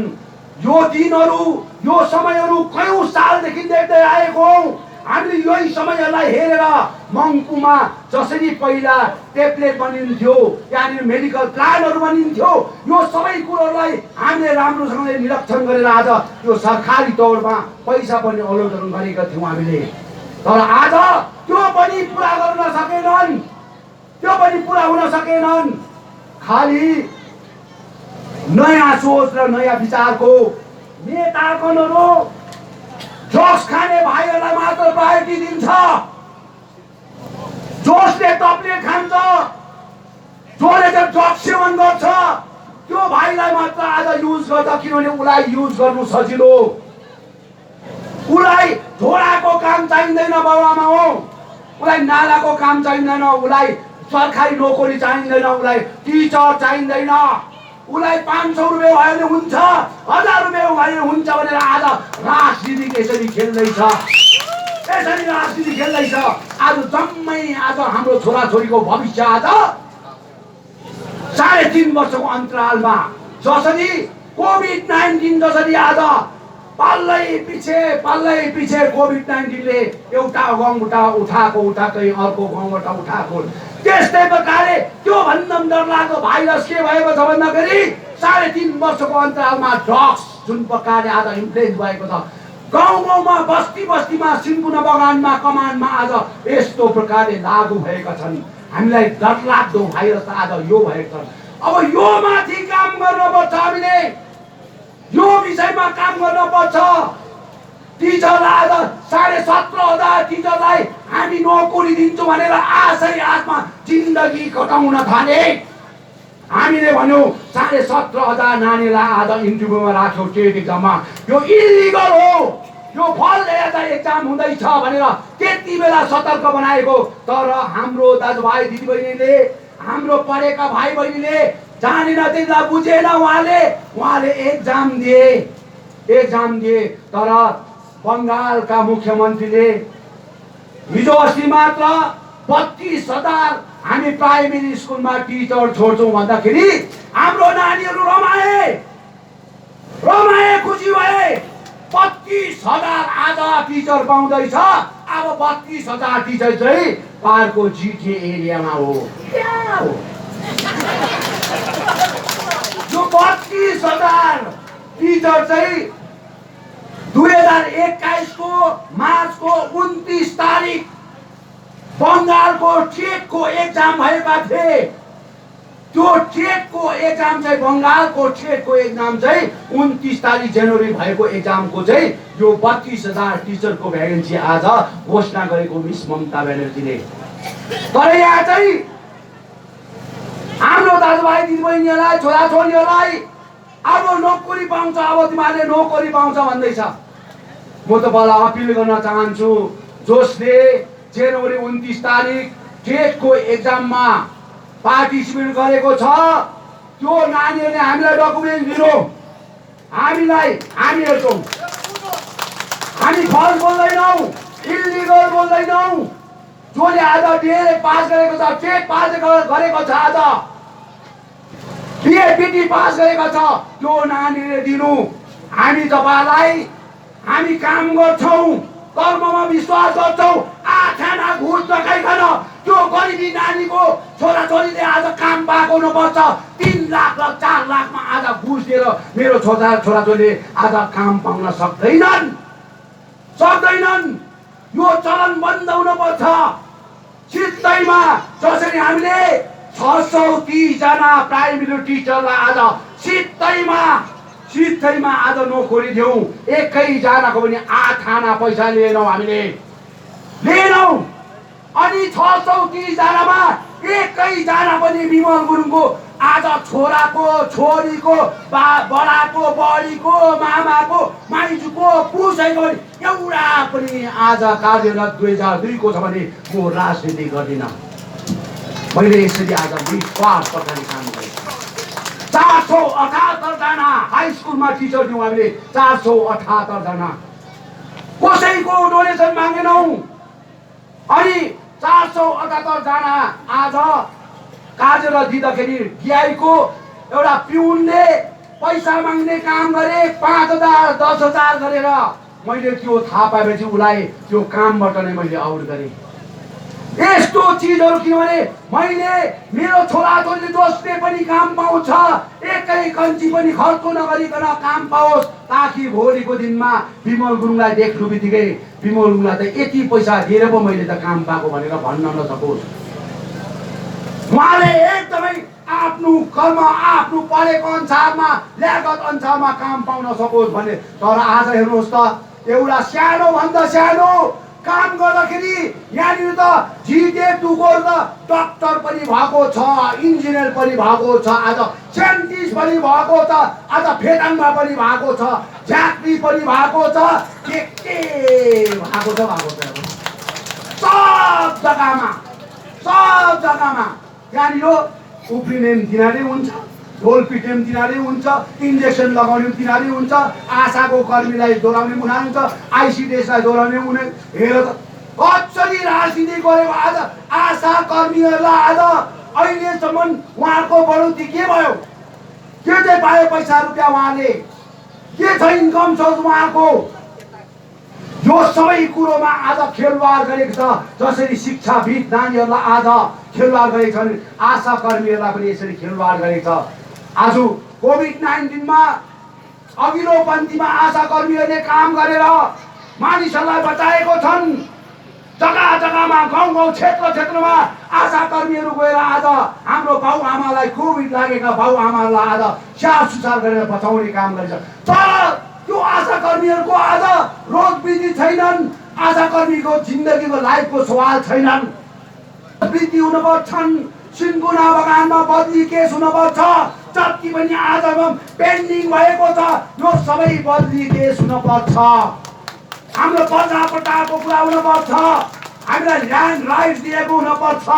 यो दिनहरू यो समयहरू कयौं सालदेखि देख्दै आएको हौं। हामीले यही समयलाई हेरेर मङ्पुमा जसरी पहिला टेब्लेट बनिन्थ्यो, यहाँनिर मेडिकल प्लानहरू बनिन्थ्यो, यो सबै कुरोलाई हामीले राम्रोसँगले निरीक्षण गरेर आज यो सरकारी तौरमा पैसा पनि आवन्टन गरेका थियौँ हामीले। तर आज त्यो पनि पुरा गर्न सकेनन्, त्यो पनि पुरा हुन सकेनन्। खालि नयाँ सोच र नयाँ विचारको नेतागणहरू ड्रग्स खाने भाइहरूलाई मात्र प्रायोरिटी दिन्छ। जसले टप्लेट खान्छ, जसले चाहिँ ड्रग्स सेवन गर्छ, त्यो भाइलाई मात्र आज युज गर्छ, किनभने उसलाई युज गर्नु सजिलो। उसलाई झोडाको काम चाहिँदैन बाबुआमा हो, उसलाई नालाको काम चाहिँदैन, उसलाई सरकारी नोकरी चाहिँदैन, उसलाई टिचर चाहिँदैन, उसलाई 500 रुपियाँ भयो भने हुन्छ, 1000 रुपियाँ भयो भने हुन्छ भनेर आज राजनीति यसरी खेल्दैछ, यसरी राजनीति खेल्दैछ। आज जम्मै आज हाम्रो छोराछोरीको भविष्य आज 3.5 वर्षको अन्तरालमा जसरी कोभिड-19 जसरी आज पाल्लै पछि कोभिड-19ले एउटा गाउँबाट उठाएकै अर्को गाउँबाट उठाएको, त्यस्तै प्रकारले त्यो भन्दा डरलाग्दो भाइरस के भएको छ भन्दाखेरि 3.5 वर्षको अन्तरालमा ड्रग्स जुन प्रकारले आज इन्फ्लुएन्स भएको छ, गाउँ गाउँमा बस्तीमा सिन्कुना बगानमा कमानमा आज यस्तो प्रकारले लागू भएका छन्। हामीलाई डरलाग्दो भाइरस आज यो भएको छ। अब यो माथि काम गर्नुपर्छ, हामीले यो विषयमा काम गर्नुपर्छ। टिचरलाई आज 17,500 टिचरलाई हामी नोकरी दिन्छौँ भनेर आशमा जिन्दगी कटाउन थाले। हामीले भन्यौँ 17,500 नानीलाई आज इन्टरभ्यूमा राख्यौँ टेट एक्जाममा, यो इलिगल हो, यो फल एक्जाम हुँदैछ भनेर त्यति बेला सतर्क बनाएको। तर हाम्रो दाजुभाइ दिदीबहिनीले, हाम्रो पढेका भाइ बहिनीले जानेन, त्यसलाई बुझेन, उहाँले एक्जाम दिए। तर बङ्गालका मुख्यमन्त्रीले हिजो अस्ति मात्र 32,000 हामी प्राइमेरी स्कुलमा टिचर छोड्छौँ भन्दाखेरि हाम्रो नानीहरू रमाए खुसी भए। 32,000 आज टिचर पाउँदैछ। अब 32,000 टिचर चाहिँ पार्कको जिटिए एरियामा हो। यो 32,000 टिचर चाहिँ 2021 को मार्चको 29 तारिक बङ्गालको टेटको एक्जाम भएका थिए। त्यो टेटको एक्जाम चाहिँ बङ्गालको टेटको एक्जाम चाहिँ 29 तारिक जनवरी भएको एक्जामको चाहिँ यो 32,000 टिचरको भ्याकेन्सी आज घोषणा गरेको मिस ममता ब्यानर्जीले। तर यहाँ चाहिँ हाम्रो दाजुभाइ दिदीबहिनीहरूलाई, छोराछोरीहरूलाई अब नोकरी पाउँछ, अब तिमीहरूले नोकरी पाउँछ भन्दैछ। म तपाईँलाई अपिल गर्न चाहन्छु, जसले जनवरी 29 तारिक टेटको एक्जाममा पार्टिसिपेट गरेको छ त्यो नानीहरूले हामीलाई डकुमेन्ट दिनु। हामी हेर्छौँ, हामी फल बोल्दैनौँ, इलिगल बोल्दैनौँ। जसले आज डिएलएड पास गरेको छ, टेट पास गरेको छ, आज बिएपिटी पास गरेको छ, त्यो नानीले दिनु। हामी तपाईँलाई हामी काम गर्छौँ, कर्ममा विश्वास गर्छौँ। आखाना घुस नखाइकन त्यो गरिबी नानीको छोराछोरीले आज काम पाएको हुनुपर्छ। 3 लाख र 4 लाखमा आज घुस दिएर मेरो छोराछोरीले आज काम पाउन सक्दैनन्। यो चलन बन्द हुनुपर्छ। सित्तैमा जसरी हामीले 630 जना प्राइमेरी टिचरलाई आज सित्तैमा आज नोकरी दियौँ। एकैजनाको पनि 8 आना पैसा लिएनौँ हामीले, अनि 630 जनामा एकैजना पनि विमल गुरुङको आज छोराको, छोरीको, बडाको, बडीको, मामाको, माइजूको, पुसैको एउटा पनि आज कार्यरत 2002 को छ भने म राजनीति गर्दिनँ। मैले यसरी आज विश्वास प्रकारले काम गरेँ। 478 जना हाई स्कुलमा टिचर दियौँ हामीले, 478 जना। कसैको डोनेसन मागेनौँ। अनि 478 जना आज कार्यरत दिँदाखेरि डिआईको एउटा पिउनले पैसा माग्ने काम गरे, 5,000 10,000 गरेर मैले त्यो थाहा पाएपछि उसलाई त्यो कामबाट नै मैले आउट गरेँ। यस्तो चिजहरू किनभने मैले मेरो छोराछोरीले जसले पनि काम पाउँछ एकै कन्ची पनि खर्च नगरिकन काम पाओस्, ताकि भोलिको दिनमा विमल गुरुङलाई देख्नु बित्तिकै विमल गुरुङलाई त यति पैसा दिएर पो मैले त काम पाएको भनेर भन्न नसकोस्। उहाँले एकदमै आफ्नो कर्म आफ्नो पढेको अनुसारमा ल्यागत अनुसारमा काम पाउन सकोस् भने। तर आज हेर्नुहोस् त एउटा सानो भन्दा सानो काम गर्दाखेरि यहाँनिर त जिटे टुको त डक्टर पनि भएको छ, इन्जिनियर पनि भएको छ, आज साइन्टिस्ट पनि भएको छ, आज फेदाङमा पनि भएको छ, झाँक्री पनि भएको छ, के भएको छ सब जग्गामा यहाँनिर उफ्रिने तिनीहरूले हुन्छ, ढोल पिट्ने तिनीहरूले हुन्छ, इन्जेक्सन लगाउने तिनीहरूले हुन्छ, आशाको कर्मीलाई दोहोऱ्याउने उनीहरू हुन्छ, आइसिडिएसलाई दोहोऱ्याउने उनी हेर त कसरी राजनीति गरेको। आज आशा कर्मीहरूलाई आज अहिलेसम्म उहाँको बढोत्तरी के भयो, के चाहिँ पायो पैसा रुपियाँ, उहाँले के छ इन्कम सोर्स उहाँको। यो सबै कुरोमा आज खेलवाड गरेको छ। जसरी शिक्षाविद नानीहरूलाई आज खेलवाड गरेको छन्, आशा कर्मीहरूलाई पनि यसरी खेलवाड गरेको छ। आज कोभिड-19 मा अघिल्लो पन्थीमा आशा कर्मीहरूले काम गरेर मानिसहरूलाई बचाएको छन्। जग्गा जग्गामा गाउँ गाउँ क्षेत्रमा आशा कर्मीहरू गएर आज हाम्रो बाउ आमालाई कोभिड लागेका बाउ आमालाई आज स्याहार सुसार गरेर बचाउने काम गरेछ। तर त्यो आशा कर्मीहरूको आज रोग वृद्धि छैनन्, आशा कर्मीको जिन्दगीको लाइफको सवाल छैनन्। वृद्धि हुनुपर्छन्, सिन्कुना बगानमा बदली केस हुनुपर्छ, जति पनि आज पेन्डिङ भएको छ यो सबै बदली केस हुनुपर्छ। हाम्रो पर्जापट्टाको कुरा हुनुपर्छ, हामीलाई ल्यान्ड राइट दिएको हुनुपर्छ,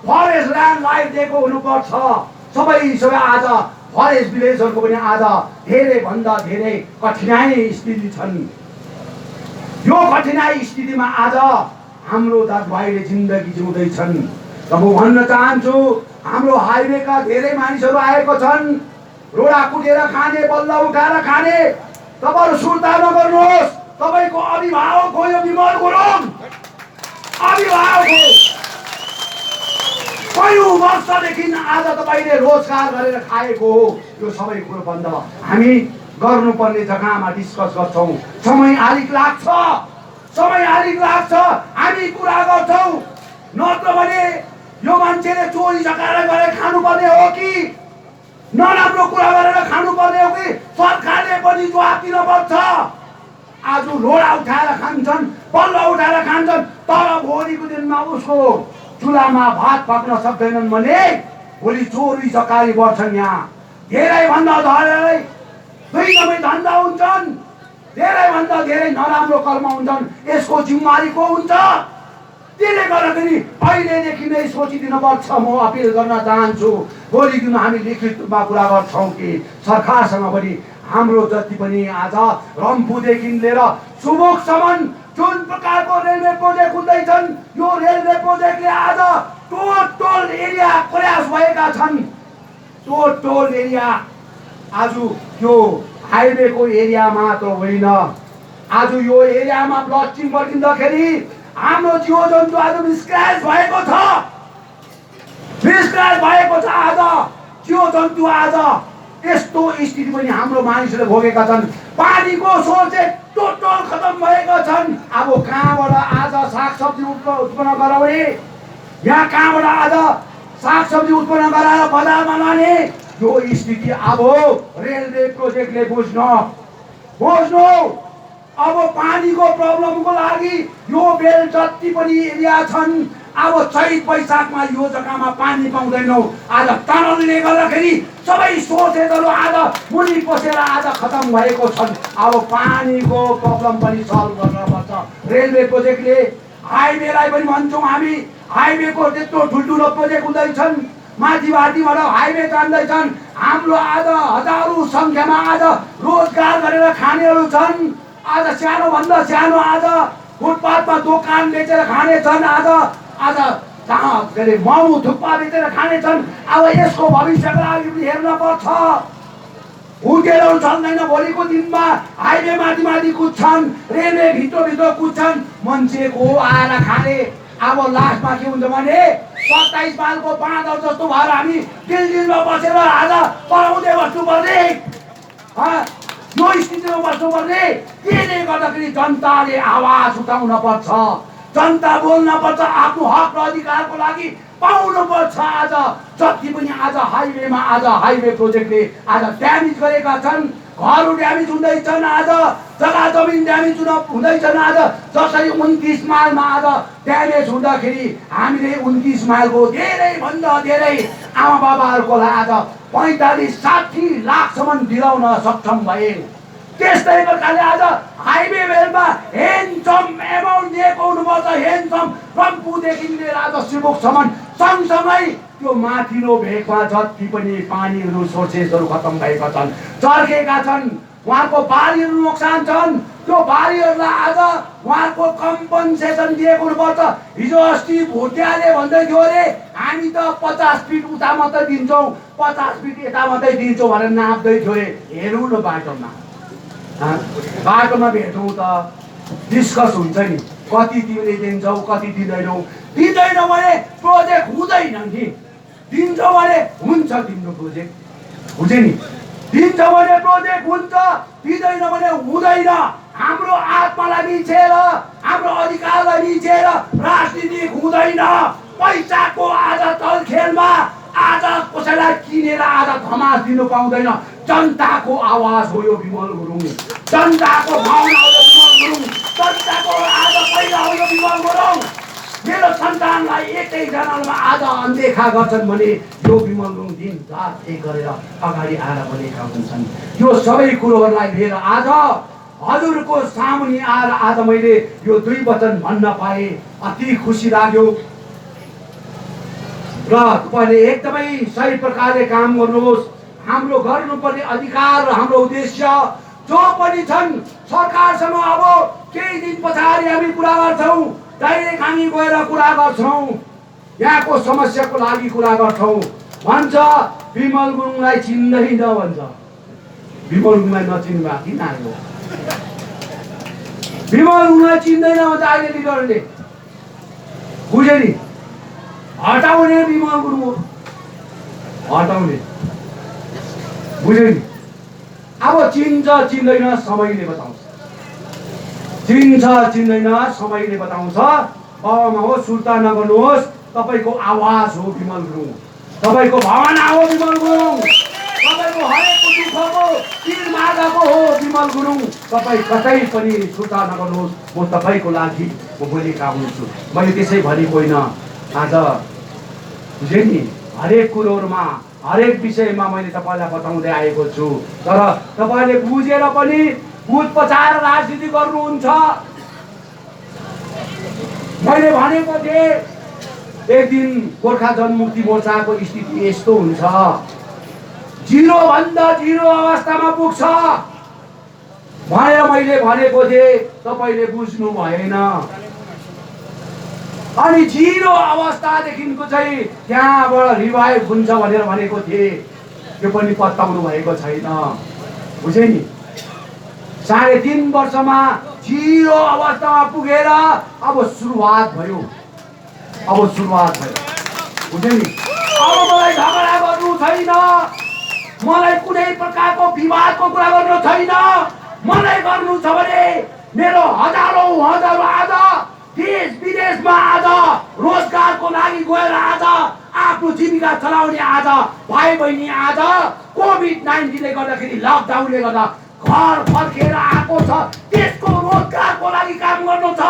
फरेस्ट ल्यान्ड राइट दिएको हुनुपर्छ। सबै आज फरेस्ट भिलेजहरूको पनि आज धेरै भन्दा धेरै कठिनाइ स्थिति छन्। यो कठिनाइ स्थितिमा आज हाम्रो दाजुभाइले जिन्दगी जिउँदैछन्। र म भन्न चाहन्छु हाम्रो हाइवेका धेरै मानिसहरू आएको छन्, रोडा कुटेर खाने, बल्ल उठाएर खाने। तपाईहरु सुर्ता नगर्नुहोस्, तपाईको अभिभावक हो यो विमल गुरुङ, अभिभावक हो। कयौं वर्षदेखि आज तपाईले रोजगार गरेर खाएको हो। यो सबै कुरो बन्द हामी गर्नुपर्ने जग्गामा डिस्कस गर्छौं। समय अलिक लाग्छ, हामी कुरा गर्छौं। नत्र भने यो मान्छेले चोरी चकारी गरेर खानुपर्ने हो कि नराम्रो कुरा गरेर खानुपर्ने हो कि सरकारले पनि जवाफ दिनुपर्छ। आज लोडा उठाएर खान्छन्, बल्ल उठाएर खान्छन्, तर भोलिको दिनमा उसको चुलामा भात पक्न सक्दैनन् भने भोलि चोरी चकारी बढ्छन्। यहाँ धेरै भन्दा धेरै दुई नम्बरी धन्दा हुन्छन्, धेरै भन्दा धेरै नराम्रो कर्म हुन्छन्। यसको जिम्मेवारी को हुन्छ? त्यसले गर्दाखेरि अहिलेदेखि नै सोचिदिनुपर्छ। म अपिल गर्न चाहन्छु, भोलि दिन हामी लिखित रूपमा कुरा गर्छौं कि सरकारसँग पनि हाम्रो जति पनि आज रम्फूदेखि लिएर सुबोकसम्म जुन प्रकारको रेलवे प्रोजेक्ट हुँदैछन्, यो रेलवे प्रोजेक्टले आज टोटल एरिया क्रैश भएका छन्। टोटल एरिया आज यो हाइवेको एरिया मात्र होइन, आज यो एरियामा ब्लस्टिङ गरिँदाखेरि हाम्रो जीवजन्तु आज निष्क्रास भएको छ। आज जीवजन्तु आज यस्तो स्थिति पनि हाम्रो मानिसहरूले भोगेका छन्। पानीको सोर्स टोटल खतम भएका छन्। अब कहाँबाट आज सागसब्जी उत्पन्न गराउने, यहाँ कहाँबाट आज सागसब्जी उत्पन्न गराएर बजारमा लाने, यो स्थिति अब रेलवे प्रोजेक्टले बुझ्नु। अब पानीको प्रब्लमको लागि यो बेल जति पनि एरिया छन्, अब चैत वैशाखमा यो जग्गामा पानी पाउँदैनौ। आज टनलले गर्दाखेरि सबै सोर्सेसहरू आज मुनि पसेर आज खतम भएको छन्। अब पानीको प्रब्लम पनि सल्भ गर्नुपर्छ। रेलवे प्रोजेक्टले हाइवेलाई पनि भन्छौँ हामी, हाइवेको त्यत्रो ठुल्ठुलो प्रोजेक्ट हुँदैछन्, माथिबाटीबाट हाइवे जाँदैछन्। हाम्रो आज हजारौं संख्यामा आज रोजगार गरेर खानेहरू छन्। आज सानो भन्दा सानो आज फुटपाथमा दोकान बेचेर खाने छन्। आज मोमो थुक्पा बेचेर खाने छन्। अब यसको भविष्यको लागि पनि हेर्न पर्छ। उठेर चल्दैन। भोलिको दिनमा हाइवे माथि माथि कुद्छन्, रेलवे भित्र कुद्छन्, मान्छेको आएर खाने। अब लास्टमा के हुन्छ भने 27 माइलको बाँदर जस्तो भएर हामी दिल्लीमा बसेर आज पढाउँदै बस्नुपर्ने, यो स्थितिमा बस्नुपर्ने। त्यसले गर्दाखेरि जनताले आवाज उठाउन पर्छ, जनता बोल्न पर्छ, आफ्नो हक र अधिकारको लागि पाउनु पर्छ। आज जति पनि आज हाइवेमा आज हाइवे प्रोजेक्टले आज ड्यामेज गरेका छन्, घरहरू ड्यामेज हुँदैछन्, आज जग्गा जमिन ड्यामेज हुँदैछन्। आज जसरी 29 माइलमा आज ड्यामेज हुँदाखेरि हामीले 29 माइलको धेरैभन्दा धेरै आमा बाबाहरूकोलाई आज 45-60 लाखसम्म दिलाउन सक्षम भए। त्यस्तै प्रकारले आज हाइवे बेलमा हेन्डसम एमाउन्ट दिएको हुनुपर्छ। हेन्डसम रम्फूदेखि लिएर आज सिबोकसम्म सँगसँगै त्यो माथिल्लो भेगमा जति पनि पानीहरू सोर्सेसहरू खतम भएका छन्, चर्केका छन्, उहाँको बारीहरू नोक्सान छन्, त्यो बारीहरूलाई आज उहाँको कम्पनसेसन दिएको हुनुपर्छ। हिजो अस्ति भुटियाले भन्दै थियो अरे हामी त 50 फिट उता मात्रै दिन्छौँ, 50 फिट यता मात्रै दिन्छौँ भनेर नाप्दै थियो अरे। हेरौँ न बाटोमा भेटौँ त, डिस्कस हुन्छ नि, कति तिमीले दिन्छौ कति दिँदैनौ। दिँदैन भने प्रोजेक्ट हुँदैन नि, दिन्छौ भने हुन्छ तिम्रो प्रोजेक्ट, हुन्छ नि। दिन्छ भने प्रोजेक्ट हुन्छ, दिँदैन भने हुँदैन। हाम्रो आत्मालाई मिचेर, हाम्रो अधिकारलाई मिचेर राजनीति हुँदैन। पैसाको आज चल खेलमा आज कसैलाई किनेर आज धमास दिनु पाउँदैन। जनताको आवाज हो यो विमल गुरुङ, जनताको भावना हो यो विमल गुरुङ, जनताको आज पहिला हो यो विमल गुरुङ। मेरो सन्तानलाई एकैजनामा आज अनदेखा गर्छन् भने यो विमल गुरुङ दिन रात एक गरेर अगाडि आएर भनेका हुन्छन्। यो सबै कुरोहरूलाई लिएर आज हजुरको सामुने आएर आज मैले यो 2 वचन भन्न पाएँ, अति खुसी लाग्यो। र तपाईँले एकदमै सही प्रकारले काम गर्नुहोस्। हाम्रो गर्नुपर्ने अधिकार र हाम्रो उद्देश्य जो पनि छन् सरकारसँग अब केही दिन पछाडि हामी कुरा गर्छौँ, डाइरेक्ट हामी गएर कुरा गर्छौँ, यहाँको समस्याको लागि कुरा गर्छौँ। भन्छ विमल गुरुङलाई चिन्दैन भन्छ, विमल गुरुङलाई नचिन्नु किन आयो? विमल गुरुङलाई चिन्दैन भन्छ अहिले लिडरले, बुझ्यो नि? हटाउने विमल गुरुङ हो, हटाउने, बुझ्यो नि? अब चिन्छ चिन्दैन समयले बताउँछ, चिन्छ चिन्दैन समयले बताउँछ। बाबामा हो सुर्ता नगर्नुहोस्, तपाईँको आवाज हो विमल गुरुङ, तपाईँको भावना हो विमल गुरुङ, तपाईँको हरेकको दुःखको तीर मार्गको हो विमल गुरुङ। तपाईँ कतै पनि सुर्ता नगर्नुहोस्, म तपाईँको लागि म बोलेका हुन्छु। मैले त्यसै भनेको होइन, आज बुझेँ नि, हरेक कुरोहरूमा हरेक विषयमा मैले तपाईँलाई बताउँदै आएको छु। तर तपाईँले बुझेर पनि बुझ पचाएर राजनीति गर्नुहुन्छ। मैले भनेको थिएँ एक दिन गोर्खा जनमुक्ति मोर्चाको स्थिति यस्तो हुन्छ, 0 भन्दा 0 अवस्थामा पुग्छ भनेर मैले भनेको थिएँ, तपाईँले बुझ्नु भएन। अनि 0 अवस्थादेखिको चाहिँ त्यहाँबाट रिभाइभ हुन्छ भनेर भनेको थिएँ, त्यो पनि पत्ताउनु भएको छैन, बुझे नि? 3.5 वर्षमा 0 अवस्थामा पुगेर अब सुरुवात भयो, अब सुरुवात भयो, बुझे नि? अब मलाई झगडा गर्नु छैन, मलाई कुनै प्रकारको विवादको कुरा गर्नु छैन। मलाई गर्नु छ भने मेरो हजारौं आज देश विदेशमा आज रोजगारको लागि गएर आज आफ्नो जीविका चलाउने आज भाइ बहिनी आज कोभिड-19ले गर्दाखेरि लकडाउनले गर्दा घर फर्केर आएको छ, त्यसको रोजगारको लागि काम गर्नु छ।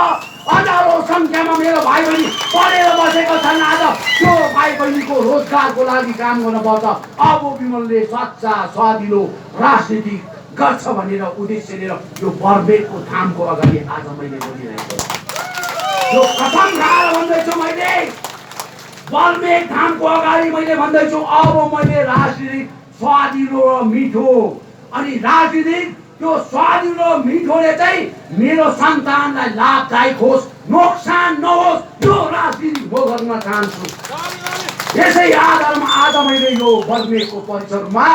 हजारौं संख्यामा मेरो भाइ बहिनी पढेर बसेका छन्, आज त्यो भाइ बहिनीको रोजगारको लागि काम गर्नुपर्छ। अब विमलले सच्चा स्वादिलो राजनीति गर्छ भनेर उद्देश्य लिएर यो बर्मेकको धामको अगाडि आज मैले बोलिरहेको छु। यो कसम खाएर भन्दैछु, मैले बर्मेक धामको अगाडि मैले भन्दैछु, अब मैले राजनीतिक स्वादिलो र मिठो अनि राजनीतिक त्यो स्वादिलो मिठोले चाहिँ मेरो सन्तानलाई लाभदायक होस्, नोक्सान नहोस्, यो राजनीति म गर्न चाहन्छु। यसै आधारमा आज मैले यो बर्मेकको परिसरमा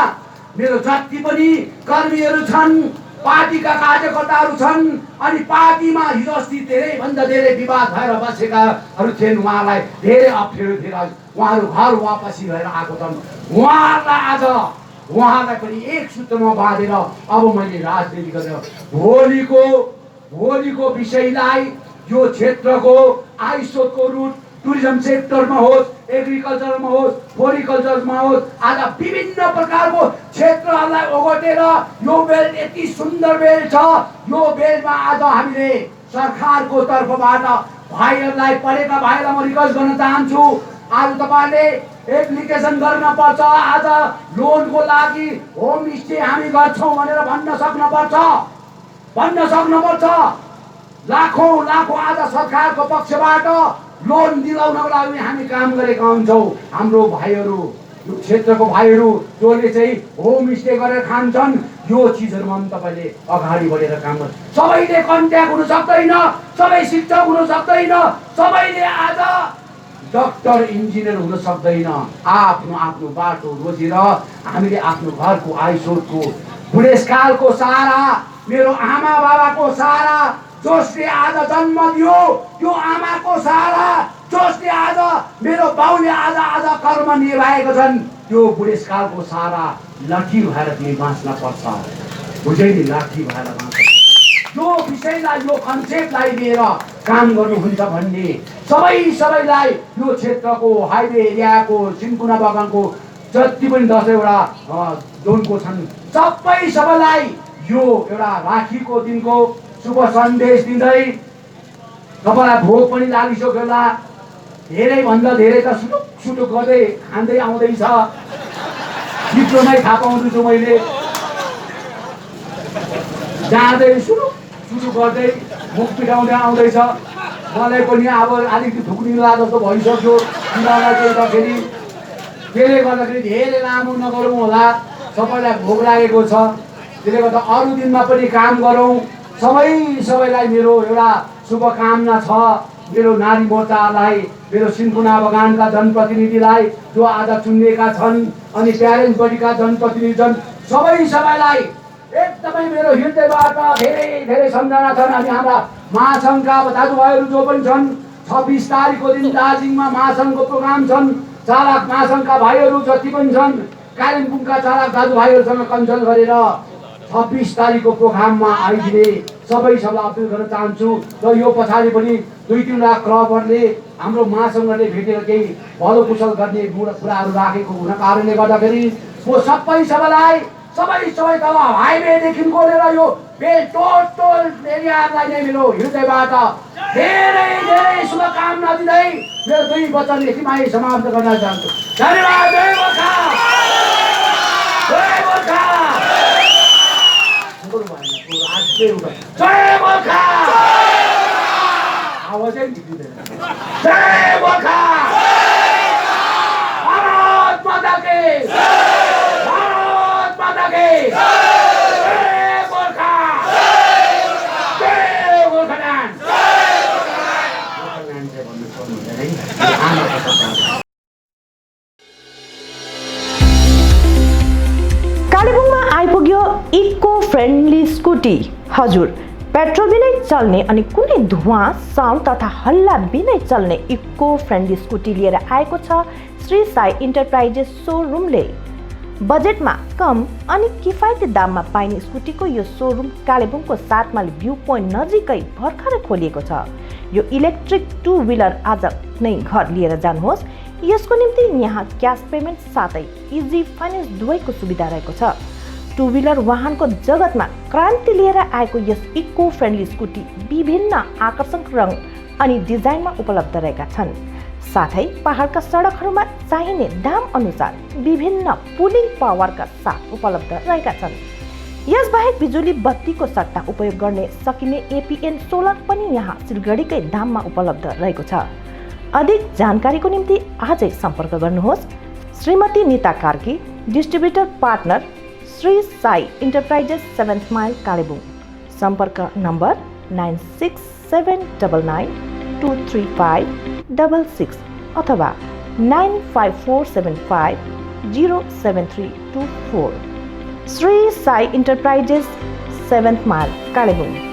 मेरो जति पनि कर्मीहरू छन्, पार्टीका कार्यकर्ताहरू छन्, अनि पार्टीमा हिजो अस्ति धेरैभन्दा धेरै विवाद भएर बसेकाहरू थिए, उहाँलाई धेरै अप्ठ्यारो थिएन। उहाँहरू घर वापसी भएर आएको छन्। उहाँलाई पनि एक सूत्रमा बाँधेर अब मैले राजनीति गरेर भोलिको विषयलाई यो क्षेत्रको आयस्रोतको रूट टुरिज्म सेक्टरमा होस्, एग्रिकल्चरमा होस्, फ्लोरिकल्चरमा होस्, आज विभिन्न प्रकारको क्षेत्रहरूलाई ओगटेर यो बेल्ट यति सुन्दर बेल्ट छ। यो बेल्टमा आज हामीले सरकारको तर्फबाट भाइहरूलाई, पढेका भाइहरूलाई म रिक्वेस्ट गर्न चाहन्छु, आज तपाईँले एप्लिकेसन गर्न पर्छ। आज लोनको लागि होमस्टे हामी गर्छौँ भनेर भन्न सक्नुपर्छ। लाखौं आज सरकारको पक्षबाट लोन दिलाउनको लागि हामी काम गरेका हुन्छौँ। हाम्रो भाइहरू, यो क्षेत्रको भाइहरू जसले चाहिँ होमस्टे गरेर खान्छन्, यो चिजहरूमा पनि तपाईँले अगाडि बढेर काम गर्नु। सबैले कन्ट्याक्ट हुन सक्दैन, सबै शिक्षक हुन सक्दैन, सबैले आज डक्टर इन्जिनियर हुन सक्दैन। आफ्नो बाटो रोजेर हामीले आफ्नो घरको आयस्रोतको बुढेसकालको सहारा, मेरो आमा बाबाको सहारा जसले आज जन्म दियो, त्यो आमाको सहारा जसले आज मेरो बाउले आज कर्म निभाएका छन्, त्यो बुढेसकालको सहारा लाठी भएर तिमी बाँच्न पर्छ। बुझैली लाठी भएर बाँच्न। यो विषयलाई, यो कन्सेप्टलाई लिएर काम गर्नुहुन्छ भन्ने सबैलाई यो क्षेत्रको हाइवे एरियाको सिन्कुना बगानको जति पनि 10वटा जोनको छन्, सबैलाई यो एउटा राखीको दिनको शुभ सन्देश दिँदै, तपाईँलाई भोक पनि लागिसक्यो होला, धेरैभन्दा धेरै त सुटुक गर्दै खाँदै आउँदैछ। चिप्लोमै थाहा पाउँदैछु मैले, जाँदै सुटुक गर्दै मुख पिटाउँदै आउँदैछ। मलाई पनि अब अलिकति थुक्रिला जस्तो भइसक्यो। तिनीहरूलाई गर्दाखेरि त्यसले गर्दाखेरि धेरै लामो नगरौँ होला, सबैलाई भोक लागेको छ। त्यसले गर्दा अरू दिनमा पनि काम गरौँ। सबैलाई मेरो एउटा शुभकामना छ। मेरो नारी मोर्चालाई, मेरो सिन्कुना बगानका जनप्रतिनिधिलाई जो आज चुनिएका छन्, अनि प्यारेन्ट्स बडीका जनप्रतिनिधि छन्, सबैलाई एकदमै मेरो हृदयबाट धेरै सम्झना छन्। अनि हाम्रा महासङ्घका दाजुभाइहरू जो पनि छन्, 26 तारिकको दिन दार्जिलिङमा महासङ्घको प्रोग्राम छन्। चालक महासङ्घका भाइहरू जति पनि छन्, कालिम्पोङका चालक दाजुभाइहरूसँग कन्सल्ट गरेर 26 तारिकको प्रोग्राममा आइदिने सबैलाई अपिल गर्न चाहन्छु। र यो पछाडि पनि 2-3 क्लबहरूले हाम्रो महासङ्घले भेटेर केही भलो कुशल गर्ने कुराहरू राखेको हुन कारणले गर्दाखेरि म सबैलाई तल हाइवेदेखिको लिएर यो टोटल एरियालाई नै मेरो हृदयबाट धेरै शुभकामना दिँदै मेरो 2 वचन यतिमै समाप्त गर्न चाहन्छु। धन्यवाद। जय गोर्खा। जय गोर्खा। जय गोर्खा। आवाजै निक्लिँदैन। जय गोर्खा। भारत माता की। भारत माता की। जय गोर्खा। जय गोर्खाल्यान्ड। गोर्खाल्यान्ड चाहिँ भन्नु पर्नु हुँदैन है। कालेबुङमा आइपुग्यो इको फ्रेन्डली स्कुटी। हजुर, पेट्रोल बिनै चल्ने अनि कुनै धुवा, साउन्ड तथा हल्ला बिनै चल्ने इको फ्रेन्डली स्कुटी लिएर आएको छ श्री साई इन्टरप्राइजेस सोरुमले। बजेटमा कम अनि किफायती दाममा पाइने स्कुटीको यो सोरुम कालेबुङको 7 माइल भ्यू पोइन्ट नजिकै भर्खरै खोलिएको छ। यो इलेक्ट्रिक 2 व्हिलर आज नै घर लिएर जानुहोस्। यसको निम्ति यहाँ क्यास पेमेन्ट साथै इजी फाइनेन्स दुवैको सुविधा रहेको छ। 2 व्हिलर वाहनको जगतमा क्रान्ति लिएर आएको यस इको फ्रेन्डली स्कुटी विभिन्न आकर्षक रङ अनि डिजाइनमा उपलब्ध रहेका छन्। साथै पहाडका सडकहरूमा चाहिने दाम अनुसार विभिन्न पुलिङ पावरका साथ उपलब्ध रहेका छन्। यसबाहेक बिजुली बत्तीको सट्टा उपयोग गर्ने सकिने एपीएन सोलर पनि यहाँ सिलगढीकै दाममा उपलब्ध रहेको छ। अधिक जानकारीको निम्ति आजै सम्पर्क गर्नुहोस्। श्रीमती Nita Karki, distributor partner, Shri Sai enterprises 7 mile Kalimpong. सम्पर्क नम्बर 9679293566 अथवा 95475073240। Shri Sai enterprises 7th mile Kalimpong.